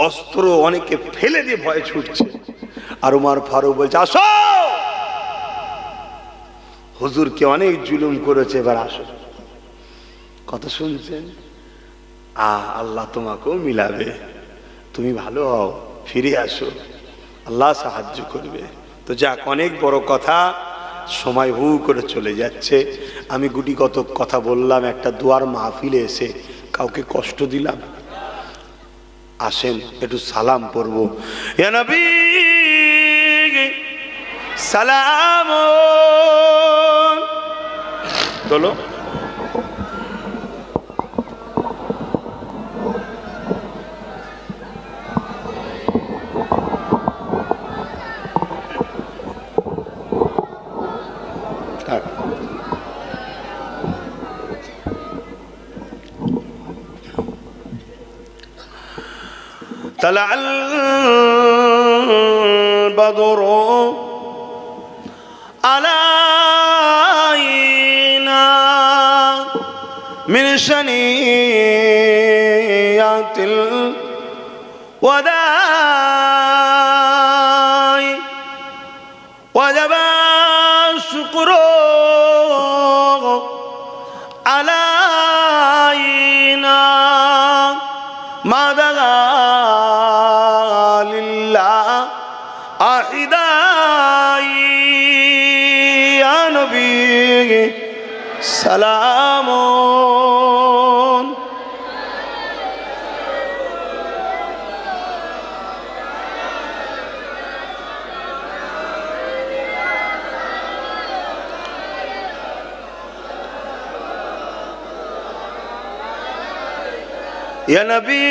অস্ত্র অনেকে ফেলে দিয়ে ভয়ে ছুটছে, আর উমর ফারুক বলছে আসো, হুজুরকে অনেক জুলুম করেছে, এবার আসো। কথা শুনছেন? আল্লাহ তোমাকেও মিলাবে, তুমি ভালো হও, ফিরে আসো, আল্লাহ সাহায্য করবে। তো যাক, অনেক বড় কথা, সময় হু করে চলে যাচ্ছে। আমি গুটি কত কথা বললাম, একটা দুয়ার মাহফিলে এসে কাউকে কষ্ট দিলাম? আসেন একটু সালাম পড়ব। ইয়া নবী সালাম। চলো طلع البدر علينا من شنيعة الوداع وجب الشكر علينا ما دعا لله أحداي يا نبي سلام या नबी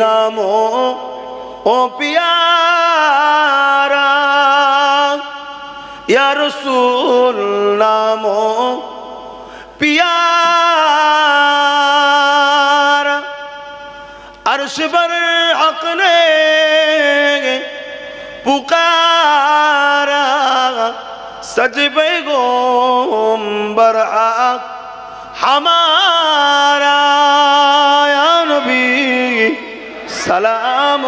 नामो ओ प्यारा या रसूल नामो प्यारा अर्श पर हक ने पुकारा सज पैगंबर हक हमारा या नबी सलाम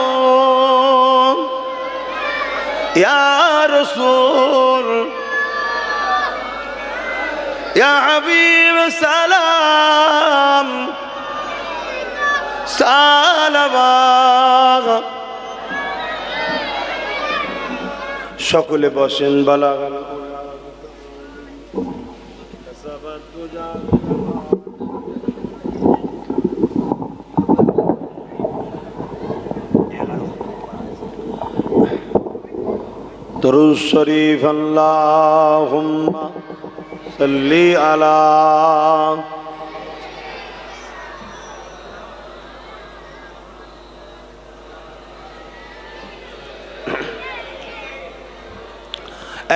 या रसूल या हबीब सलाम सालवाग সকলে বসেন। বালাগান दरूद शरीफ अल्लाहुम्मा सल्ली अला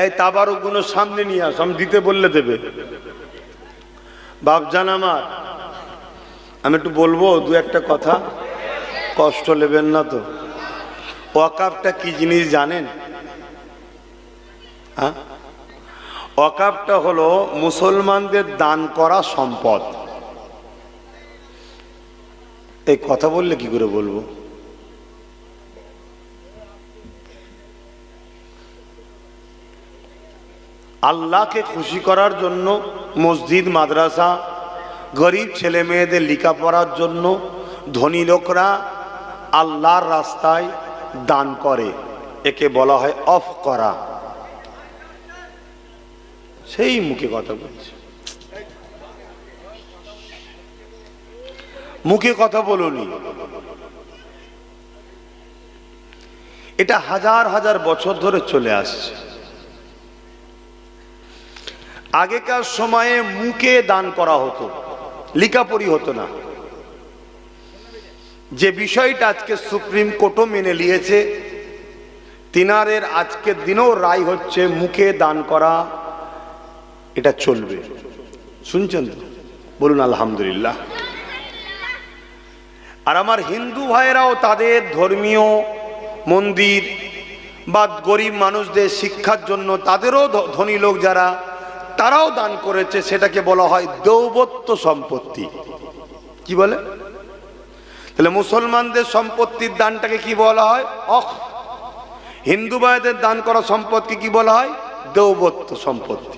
এই তাবারুকগুলো সামনে নিয়ে আস, আমি দিতে বললে দেবে। বাপজান আমার, আমি একটু বলবো দু একটা কথা, কষ্ট নেবেন না তো। ওয়াকাফটা কি জিনিস জানেন? হ্যাঁ, ওয়াকাফটা হলো মুসলমানদের দান করা সম্পদ। এই কথা বললে কি করে বলবো? আল্লাহকে খুশি করার জন্য মসজিদ, মাদ্রাসা, গরিব ছেলে মেয়েদের লেখাপড়ার জন্য ধনী লোকরা আল্লাহর রাস্তায় দান করে, একে বলা হয় অফ করা। সেই মুখে কথা বলছে, মুখে কথা বলুনি। এটা হাজার হাজার বছর ধরে চলে আসছে। আগেকার সময়ে মুখে দান করা হতো, লিখাপড়ি হতো না। যে বিষয়টা আজকে সুপ্রিম কোর্টও মেনে নিয়েছে, তিনারের আজকের দিনেও রায় হচ্ছে মুখে দান করা এটা চলবে। শুনছেন তো? বলুন আলহামদুলিল্লাহ। আর আমার হিন্দু ভাইয়েরাও তাদের ধর্মীয় মন্দির বা গরিব মানুষদের শিক্ষার জন্য তাদেরও ধনী লোক যারা, তারাও দান করেছে। সেটাকে বলা হয় দৌবত্য সম্পত্তি। কি বলে? তাহলে মুসলমানদের সম্পত্তির দানটাকে কি বলা হয়? অখ। হিন্দু ভাইদের দান করা সম্পদকে কি বলা হয়? দৌবত্য সম্পত্তি।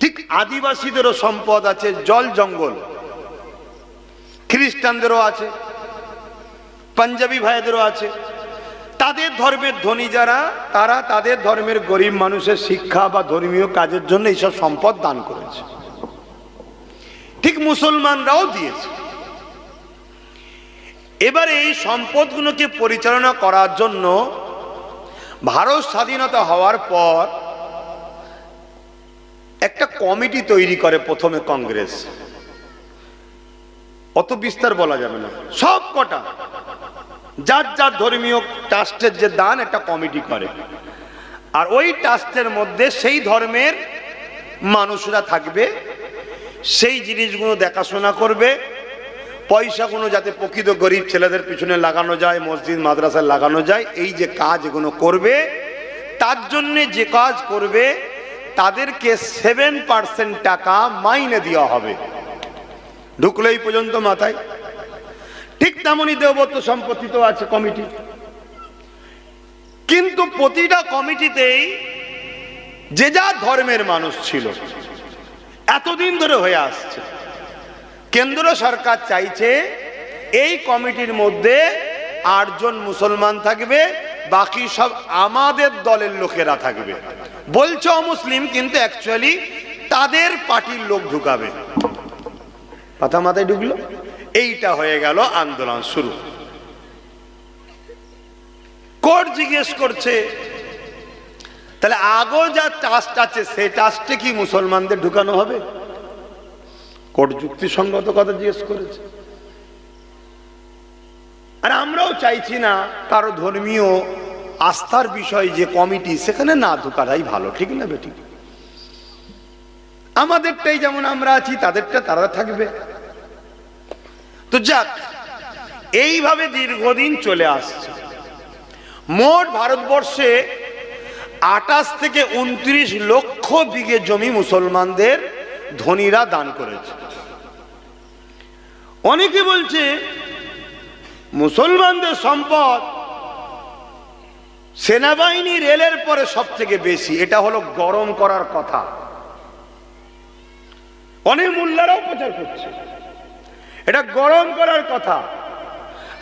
ঠিক আদিবাসীদেরও সম্পদ আছে, জল জঙ্গল। খ্রিস্টানদেরও আছে, পাঞ্জাবি ভাইদেরও আছে। তাদের ধর্মের ধনী যারা, তারা তাদের ধর্মের গরিব মানুষের শিক্ষা বা ধর্মীয় কাজের জন্য এইসব সম্পদ দান করেছে। ঠিক মুসলমানরাও দিয়েছে। এবারে এই সম্পদগুলোকে পরিচালনা করার জন্য ভারত স্বাধীনতা হওয়ার পর একটা কমিটি তৈরি করে প্রথমে কংগ্রেস। অত বিস্তার বলা যাবে না, সব কটা যার যার ধর্মীয় ট্রাস্টের যে দান একটা কমিটি করে। আর ওই ট্রাস্টের মধ্যে সেই ধর্মের মানুষরা থাকবে, সেই জিনিসগুলো দেখাশোনা করবে। পয়সাগুলো যাতে প্রকৃত গরিব ছেলেদের পিছনে লাগানো যায়, মসজিদ মাদ্রাসায় লাগানো যায়, এই যে কাজ এগুলো করবে, তার জন্যে যে কাজ করবে তাদেরকে 7% টাকা মাইনে দেওয়া হবে, ঢুকলো এই পর্যন্ত মাথায়। ঠিক তেমনই দেবত্ব সম্পত্তি তো আছে কমিটি, কিন্তু প্রতিটা কমিটিতেই যে যা ধর্মের মানুষ ছিল, এতদিন ধরে হয়ে আসছে। কেন্দ্র সরকার চাইছে এই কমিটির মধ্যে 8 জন মুসলমান থাকবে, বাকি সব আমাদের দলের লোকেরা থাকবে। বলছে অমুসলিম, কিন্তু অ্যাকচুয়ালি তাদের পার্টির লোক ঢুকাবে। কথা মাথায় ঢুকলো? এইটা হয়ে গেল আন্দোলন শুরু। কোর্ট জিজ্ঞেস করছে, তাহলে আগো যা ট্রাস্ট আছে সেই ট্রাস্টে কি মুসলমানদের ঢুকানো হবে? কোর্ট যুক্তিসঙ্গত কথা জিজ্ঞেস করেছে। আর আমরাও চাইছি না কারো ধর্মীয় আস্থার বিষয় যে কমিটি, সেখানে না ঢুকাটাই ভালো। ঠিক না বেঠিক? আমাদেরটাই যেমন আমরা আছি, তাদেরটা তারা থাকবে। তো যাক, এইভাবে দীর্ঘদিন চলে আসছে। মোট ভারতবর্ষে 28 থেকে 29 লক্ষ বিঘে জমি মুসলমানদের ধনীরা দান করেছে। অনেকে বলছে মুসলমানদের সম্পদ সেনাবাহিনী, রেলের পরে সব থেকে বেশি। এটা হলো গরম করার কথা। অনেক মোল্লারাও প্রচার করছে এটা গরম করার কথা।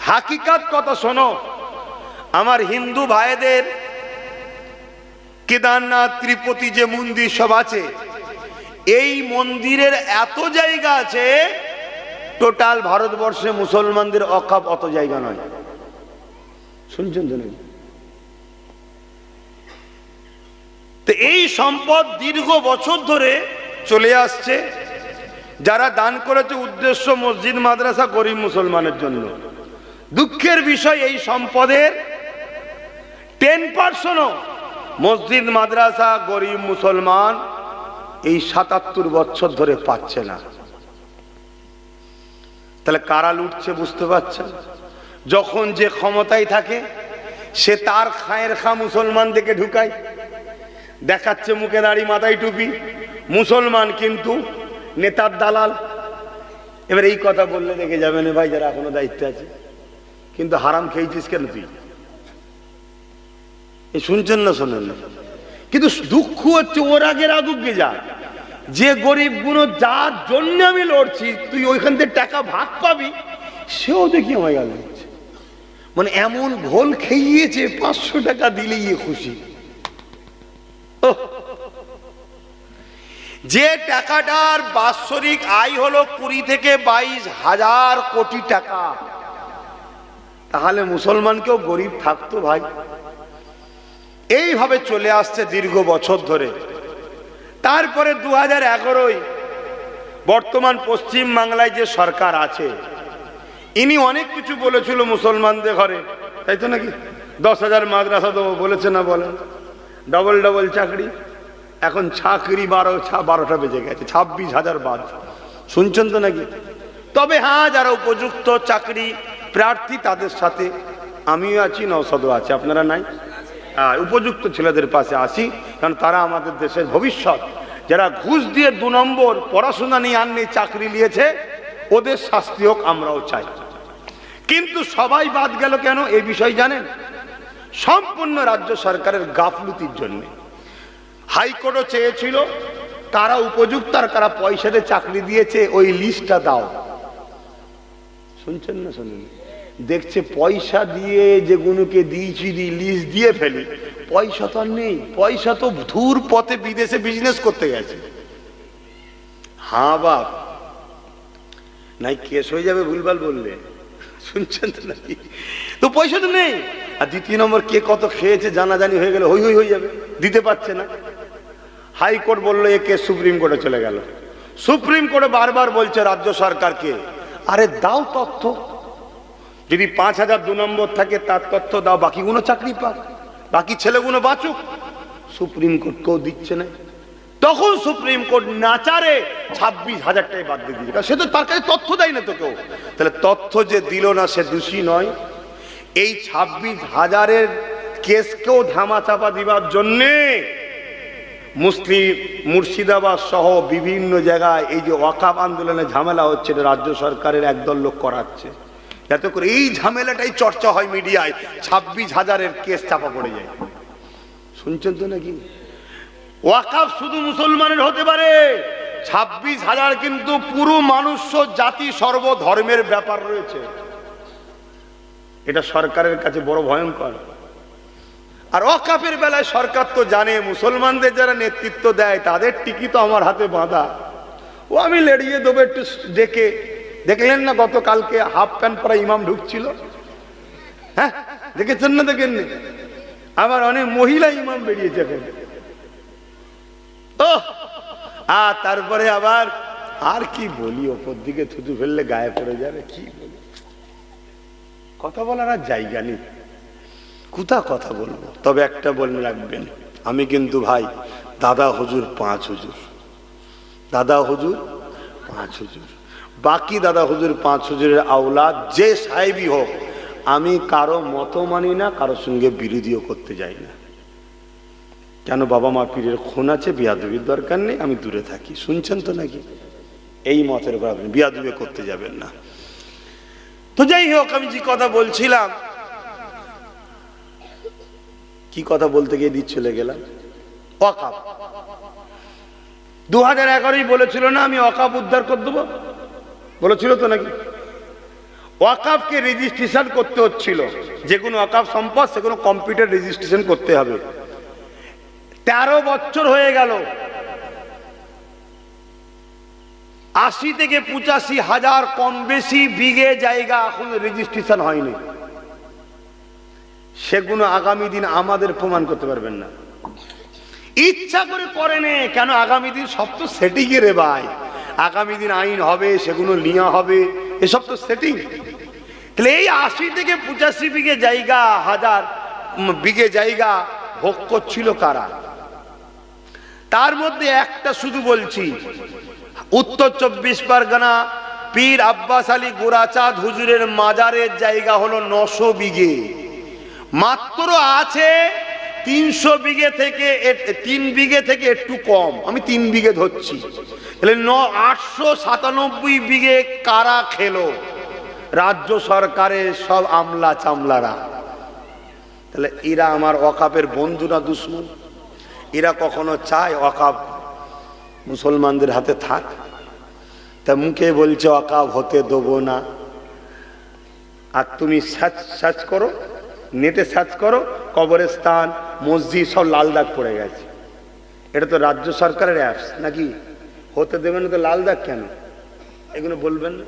হাকিকাত কথা শোনো, আমার হিন্দু ভাইদের কেদারনাথ, ত্রিপতি যে মন্দির সব আছে, এই মন্দিরের এত জায়গা আছে, টোটাল ভারতবর্ষে মুসলমানদের অকাপ অত জায়গা নয়। শুনছেন তো নাকি? তো এই সম্পদ দীর্ঘ বছর ধরে চলে আসছে। যারা দান করেছে উদ্দেশ্য মসজিদ মাদ্রাসা, গরিব মুসলমানের জন্য। দুঃখের বিষয়, এই সম্পদের 10% মসজিদ মাদ্রাসা, গরিব মুসলমান এই ৭৭ বছর ধরে পাচ্ছে না। তাহলে কারা লুটছে বুঝতে পারছেন? যখন যে ক্ষমতায় থাকে সে তার খায়ের খা মুসলমানদেরকে ঢুকায়, দেখাচ্ছে মুখে দাড়ি মাথায় টুপি, মুসলমান কিন্তু নেতার দালাল। এবার এই কথা বললে দেখে যাবেন ভাই যারা এখনো দায়িত্বে আছে, কিন্তু হারাম খেয়েছিস কেন তুই? শুনছেন না? শোনেন না? কিন্তু দুঃখ হচ্ছে ওর আগে রাগুকে যা, যে গরিব গুলো যার জন্য আমি লড়ছি তুই ওইখান থেকে টাকা ভাগ পাবি, সেও দেখি হয়ে গেল। মানে এমন ঘোল খেয়েছে 500 টাকা দিলেই খুশি। যে টাকাটার বাৎসরিক আয় হলো 20 থেকে 22,000 কোটি টাকা, তাহলে মুসলমানকেও গরিব থাকতো ভাই? এইভাবে চলে আসছে দীর্ঘ বছর ধরে। তারপরে 2011 বর্তমান পশ্চিম বাংলায় যে সরকার আছে, ইনি অনেক কিছু বলেছিল মুসলমানদের ঘরে, তাই তো নাকি? 10,000 মাদ্রাসা দেবো বলেছে না? বলেন। ডবল ডবল চাকরি, এখন চাকরি 12টা বেজে গেছে, 26,000 বাদ। শুনছেন তো নাকি? তবে হ্যাঁ, যারা উপযুক্ত চাকরি প্রার্থী তাদের সাথে আমিও আছি, নওশাদও আছে। আপনারা নাই? উপযুক্ত ছেলেদের পাশে আসি, কারণ তারা আমাদের দেশের ভবিষ্যৎ। যারা ঘুষ দিয়ে 2 নম্বর পড়াশোনা নিয়ে আননি চাকরি নিয়েছে, ওদের শাস্তি হোক, আমরাও চাই। কিন্তু সবাই বাদ গেল কেন এই বিষয় জানেন? সম্পূর্ণ রাজ্য সরকারের গাফলতির জন্য। হাইকোর্টও চেয়েছিল কারা উপযুক্ত আর কারা পয়সা দিয়ে চাকরি দিয়েছে ওই লিস্টটা দাও। শুনছেন না? শোনেন? দেখছে পয়সা দিয়ে যেগুলোকে দিয়েছি লিস্ট দিয়ে ফেলি, পয়সা তো আর নেই। পয়সা তো ধূর পথে বিদেশে বিজনেস করতে গেছে। হ্যাঁ বাপ, নাই কেস হয়ে যাবে ভুলভাল বললে। শুনছেন তো নাকি? তো পয়সা তো নেই। আর 2 নম্বর কে কত খেয়েছে জানাজানি হয়ে গেলে হই হই হয়ে যাবে, দিতে পারছে না। হাইকোর্ট বললো এ কেস সুপ্রিম কোর্টে চলে গেল। সুপ্রিম কোর্টে বারবার বলছে রাজ্য সরকারকে, আরে দাও তথ্য, যদি 5,000 2 নম্বর থাকে তার তথ্য দাও, বাকিগুলো চাকরি পাক, বাকি ছেলেগুলো বাঁচুক। সুপ্রিম কোর্ট কেউ দিচ্ছে না। তখন সুপ্রিম কোর্ট নাচারে 26,000 টাকা বাদ দিয়ে দিয়েছে, সে তো তার কাছে তথ্য দেয় না তো কেউ। তাহলে তথ্য যে দিল না সে দোষী নয়। এই 26,000-এর কেসকেও ধামাচাপা দিবার জন্যে মুর্শিদাবাদ সহ বিভিন্ন জায়গায় এই যে ওয়াকাফ আন্দোলনে ঝামেলা হচ্ছে, রাজ্য সরকারের একদল লোক করাচ্ছে, যাতে করে এই ঝামেলাটাই চর্চা হয় মিডিয়ায়, 26,000-এর কেস চাপা পড়ে যায়। শুনছেন তো নাকি? ওয়াকাফ শুধু মুসলমানের হতে পারে, 26,000 কিন্তু পুরো মানুষ জাতি সর্বধর্মের ব্যাপার রয়েছে। এটা সরকারের কাছে বড় ভয়ঙ্কর। আর ওয়াকাফের বেলায় সরকার তো জানে মুসলমানদের যারা নেতৃত্ব দেয় তাদের টিকি তো আমার হাতে বাঁধা। ও আমি লেড়িয়ে দেবো একটু ডেকে। দেখলেন না গতকালকে হাফ প্যান্ট পরা ইমাম ঢুকছিল? হ্যাঁ দেখেছেন না? দেখেননি? আবার অনেক মহিলা ইমাম বেরিয়েছে এখন। ও আর তারপরে আবার আর কি বলি, ওপর দিকে থুতু ফেললে গায়ে পড়ে যাবে। কি বলি, কথা বলার আর জায়গা নেই, কোথা কথা বলবো। তবে একটা বলে রাখবেন, আমি কিন্তু ভাই দাদা হুজুর 5 হুজুর, দাদা হুজুর 5 হুজুর, বাকি দাদা হুজুর 5 হুজুরের আওলাদ যে সাহেবই হোক, আমি কারো মত মানি না, কারোর সঙ্গে বিরোধীও করতে যাই না। কেন? বাবা মা পীরের খুন আছে, বিয়াদবির দরকার নেই, আমি দূরে থাকি। শুনছেন তো নাকি? এই মতের উপর আপনি বিয়াদবি করতে যাবেন না। তো যাই হোক, আমি যে কথা বলছিলাম, কি কথা বলতে গিয়ে চলে গেলাম। ওয়াকাফ 2011 বলেছিল না আমি ওয়াকাফ উদ্ধার করে দেবো, বলেছিল তো নাকি? ওয়াকাফকে রেজিস্ট্রেশন করতে হচ্ছিল, যে কোনো ওয়াকাফ সম্পদ সেগুলো কম্পিউটার রেজিস্ট্রেশন করতে হবে। 13 বছর হয়ে গেল, 80 থেকে 85,000 কম বেশি বিঘে জায়গা এখন রেজিস্ট্রেশন হয়নি। সেগুলো আগামী দিন আমাদের প্রমাণ করতে পারবেন না। ইচ্ছা করে করেনি কেন? আগামী দিন সব তো সেটিং রে ভাই, আগামী দিন আইন হবে, সেগুলো লিয়া হবে, এসব তো সেটিং। তাহলে এই 80 থেকে 85 বিঘে জায়গা, 1000 বিঘে জায়গা ভোগ করছিল কারা? তার মধ্যে একটা শুধু বলছি, উত্তর 24 পরগনা পীর আব্বাস আলী গোরাচাঁদ হুজুরের মাজারের জায়গা হলো 900 বিঘে, মাত্র আছে 300 বিঘে থেকে 3 বিঘে থেকে একটু কম, আমি 3 বিঘে ধরছি, তাহলে 897 বিঘে কারা খেলো? রাজ্য সরকারের সব আমলা চামলারা। তাহলে এরা আমার ওয়াকাফের বন্ধু না দুশমন? এরা কখনো চায় ওয়াকাফ মুসলমানদের হাতে থাক? তা মুখে বলছে ওয়াকাফ হতে দেবো না, আর তুমি সার্চ করো, নেটে সার্চ করো, কবরস্থান মসজিদ সব লাল দাগ পড়ে গেছে। এটা তো রাজ্য সরকারের অ্যাপস নাকি? হতে দেবে না তো লাল দাগ কেন? এগুলো বলবেন না?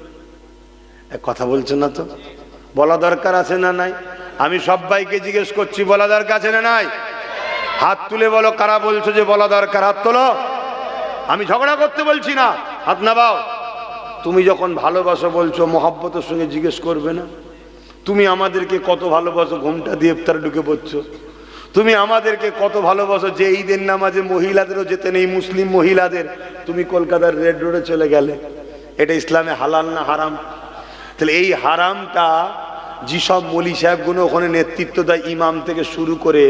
কথা বলছেন না তো? বলা দরকার আছে না নাই? আমি সবাইকে জিজ্ঞেস করছি, বলা দরকার আছে না নাই? হাত তুলে বলো কারা বলছো যে বলা দরকার, হাত তোলো। আমি ঝগড়া করতে বলছি না, হাত নামাও। তুমি যখন ভালোবাসো বলছো, মহব্বতের সঙ্গে জিজ্ঞেস করবে না? তুমি আমাদেরকে কত ভালোবাসো, ঘুমটা দিয়ে ইফতারে ঢুকে পড়ছো। তুমি আমাদেরকে কত ভালোবাসো যে ঈদের নামাজে মহিলাদেরও যেতে নেই, মুসলিম মহিলাদের, তুমি কলকাতার রেড রোডে চলে গেলে। এটা ইসলামে হালাল না হারাম? তাহলে এই হারামটা যেসব মৌলী সাহেবগুলো ওখানে নেতৃত্ব দেয়, ইমাম থেকে শুরু করে,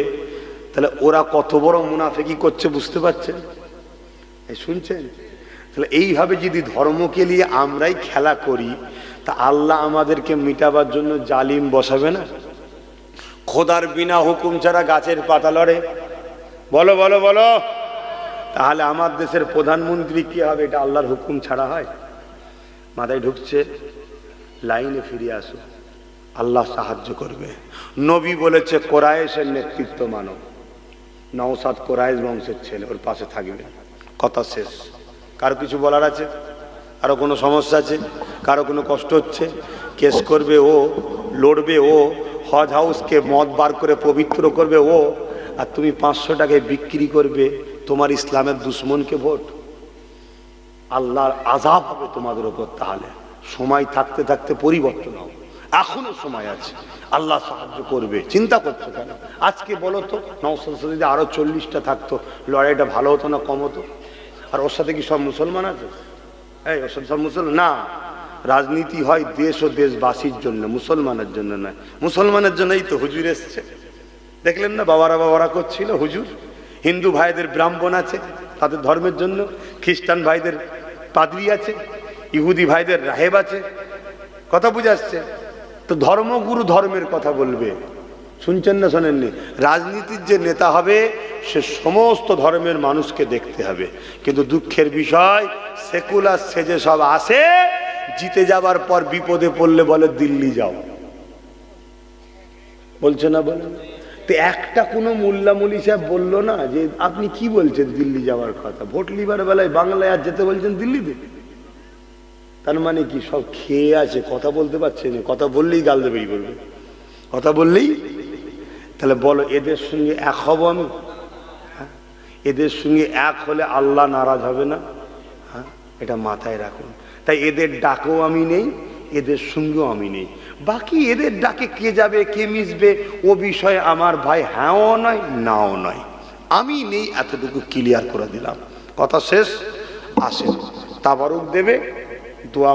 তাহলে ওরা কত বড় মুনাফিকি করছে বুঝতে পারছেন? এই শুনছেন? তাহলে এইভাবে যদি ধর্মকে নিয়ে আমরাই খেলা করি, তা আল্লাহ আমাদেরকে মিটাবার জন্য জালিম বসাবে না? খোদার বিনা হুকুম ছাড়া গাছের পাতা লড়ে? বলো বলো বলো। তাহলে আমার দেশের প্রধানমন্ত্রী কি হবে? এটা আল্লাহর হুকুম ছাড়া হয়? মাথায় ঢুকছে? লাইনে ফিরে আসো, আল্লাহ সাহায্য করবে। নবী বলেছে কোরাইশের নেতৃত্ব মানো। নওশাদ কোরাইশ বংশের ছেলে, ওর পাশে থাকবে। কথা শেষ। কারো কিছু বলার আছে? কারো কোনো সমস্যা আছে? কারো কোনো কষ্ট হচ্ছে? কেস করবে ও, লড়বে ও, হজ হাউসকে মদ বার করে পবিত্র করবে ও, আর তুমি 500 টাকায় বিক্রি করবে তোমার ইসলামের দুশ্মনকে ভোট। আল্লাহর আযাব হবে তোমাদের উপর। তাহলে সময় থাকতে থাকতে পরিবর্তন হবে, এখনো সময় আছে, আল্লাহ সাহায্য করবে। চিন্তা করছো কেন? আজকে বলো তো, নওশাদ যদি আরো 40টা থাকতো, লড়াইটা ভালো হতো না কম হতো? আর ওর সাথে কি সব মুসলমান আছে? এই ওর সাথে সব মুসলমান না। রাজনীতি হয় দেশ ও দেশবাসীর জন্য, মুসলমানের জন্য নয়। মুসলমানের জন্যই তো হুজুর এসছে, দেখলেন না? বাবারা বাবারা করছিল হুজুর। হিন্দু ভাইদের ব্রাহ্মণ আছে তাদের ধর্মের জন্য, খ্রিস্টান ভাইদের পাদ্রী আছে, ইহুদি ভাইদের রাহেব আছে। কথা বুঝাচ্ছে তো? ধর্মগুরু ধর্মের কথা বলবে, শুনছেন না শোনেননি? রাজনীতির যে নেতা হবে সে সমস্ত ধর্মের মানুষকে দেখতে হবে। কিন্তু দুঃখের বিষয়, সেকুলার সেজে সব আসে, জিতে যাবার পর বিপদে পড়লে বলে দিল্লি যাও। বলছে না? বলেন তো। একটা কোনো মোল্লা মৌলী সাহেব বললো না যে আপনি কি বলছেন দিল্লি যাওয়ার কথা? ভোট লিবার বেলায় বাংলায় আর যেতে বলছেন দিল্লিতে? তার মানে কি সব খেয়ে আছে, কথা বলতে পারছে না? কথা বললেই গাল দেবে, করবে কথা বললেই। তাহলে বলো, এদের সঙ্গে এক হব আমি? হ্যাঁ, এদের সঙ্গে এক হলে আল্লাহ নারাজ হবে না? হ্যাঁ, এটা মাথায় রাখুন। তাই এদের ডাকেও আমি নেই, এদের সঙ্গেও আমি নেই। বাকি এদের ডাকে কে যাবে কে মিশবে ও বিষয়ে আমার ভাই হ্যাঁও নয় নাও নয়, আমি নেই, এতটুকু ক্লিয়ার করে দিলাম। কথা শেষ। আসেন, তাবারুক দেবে, দোয়া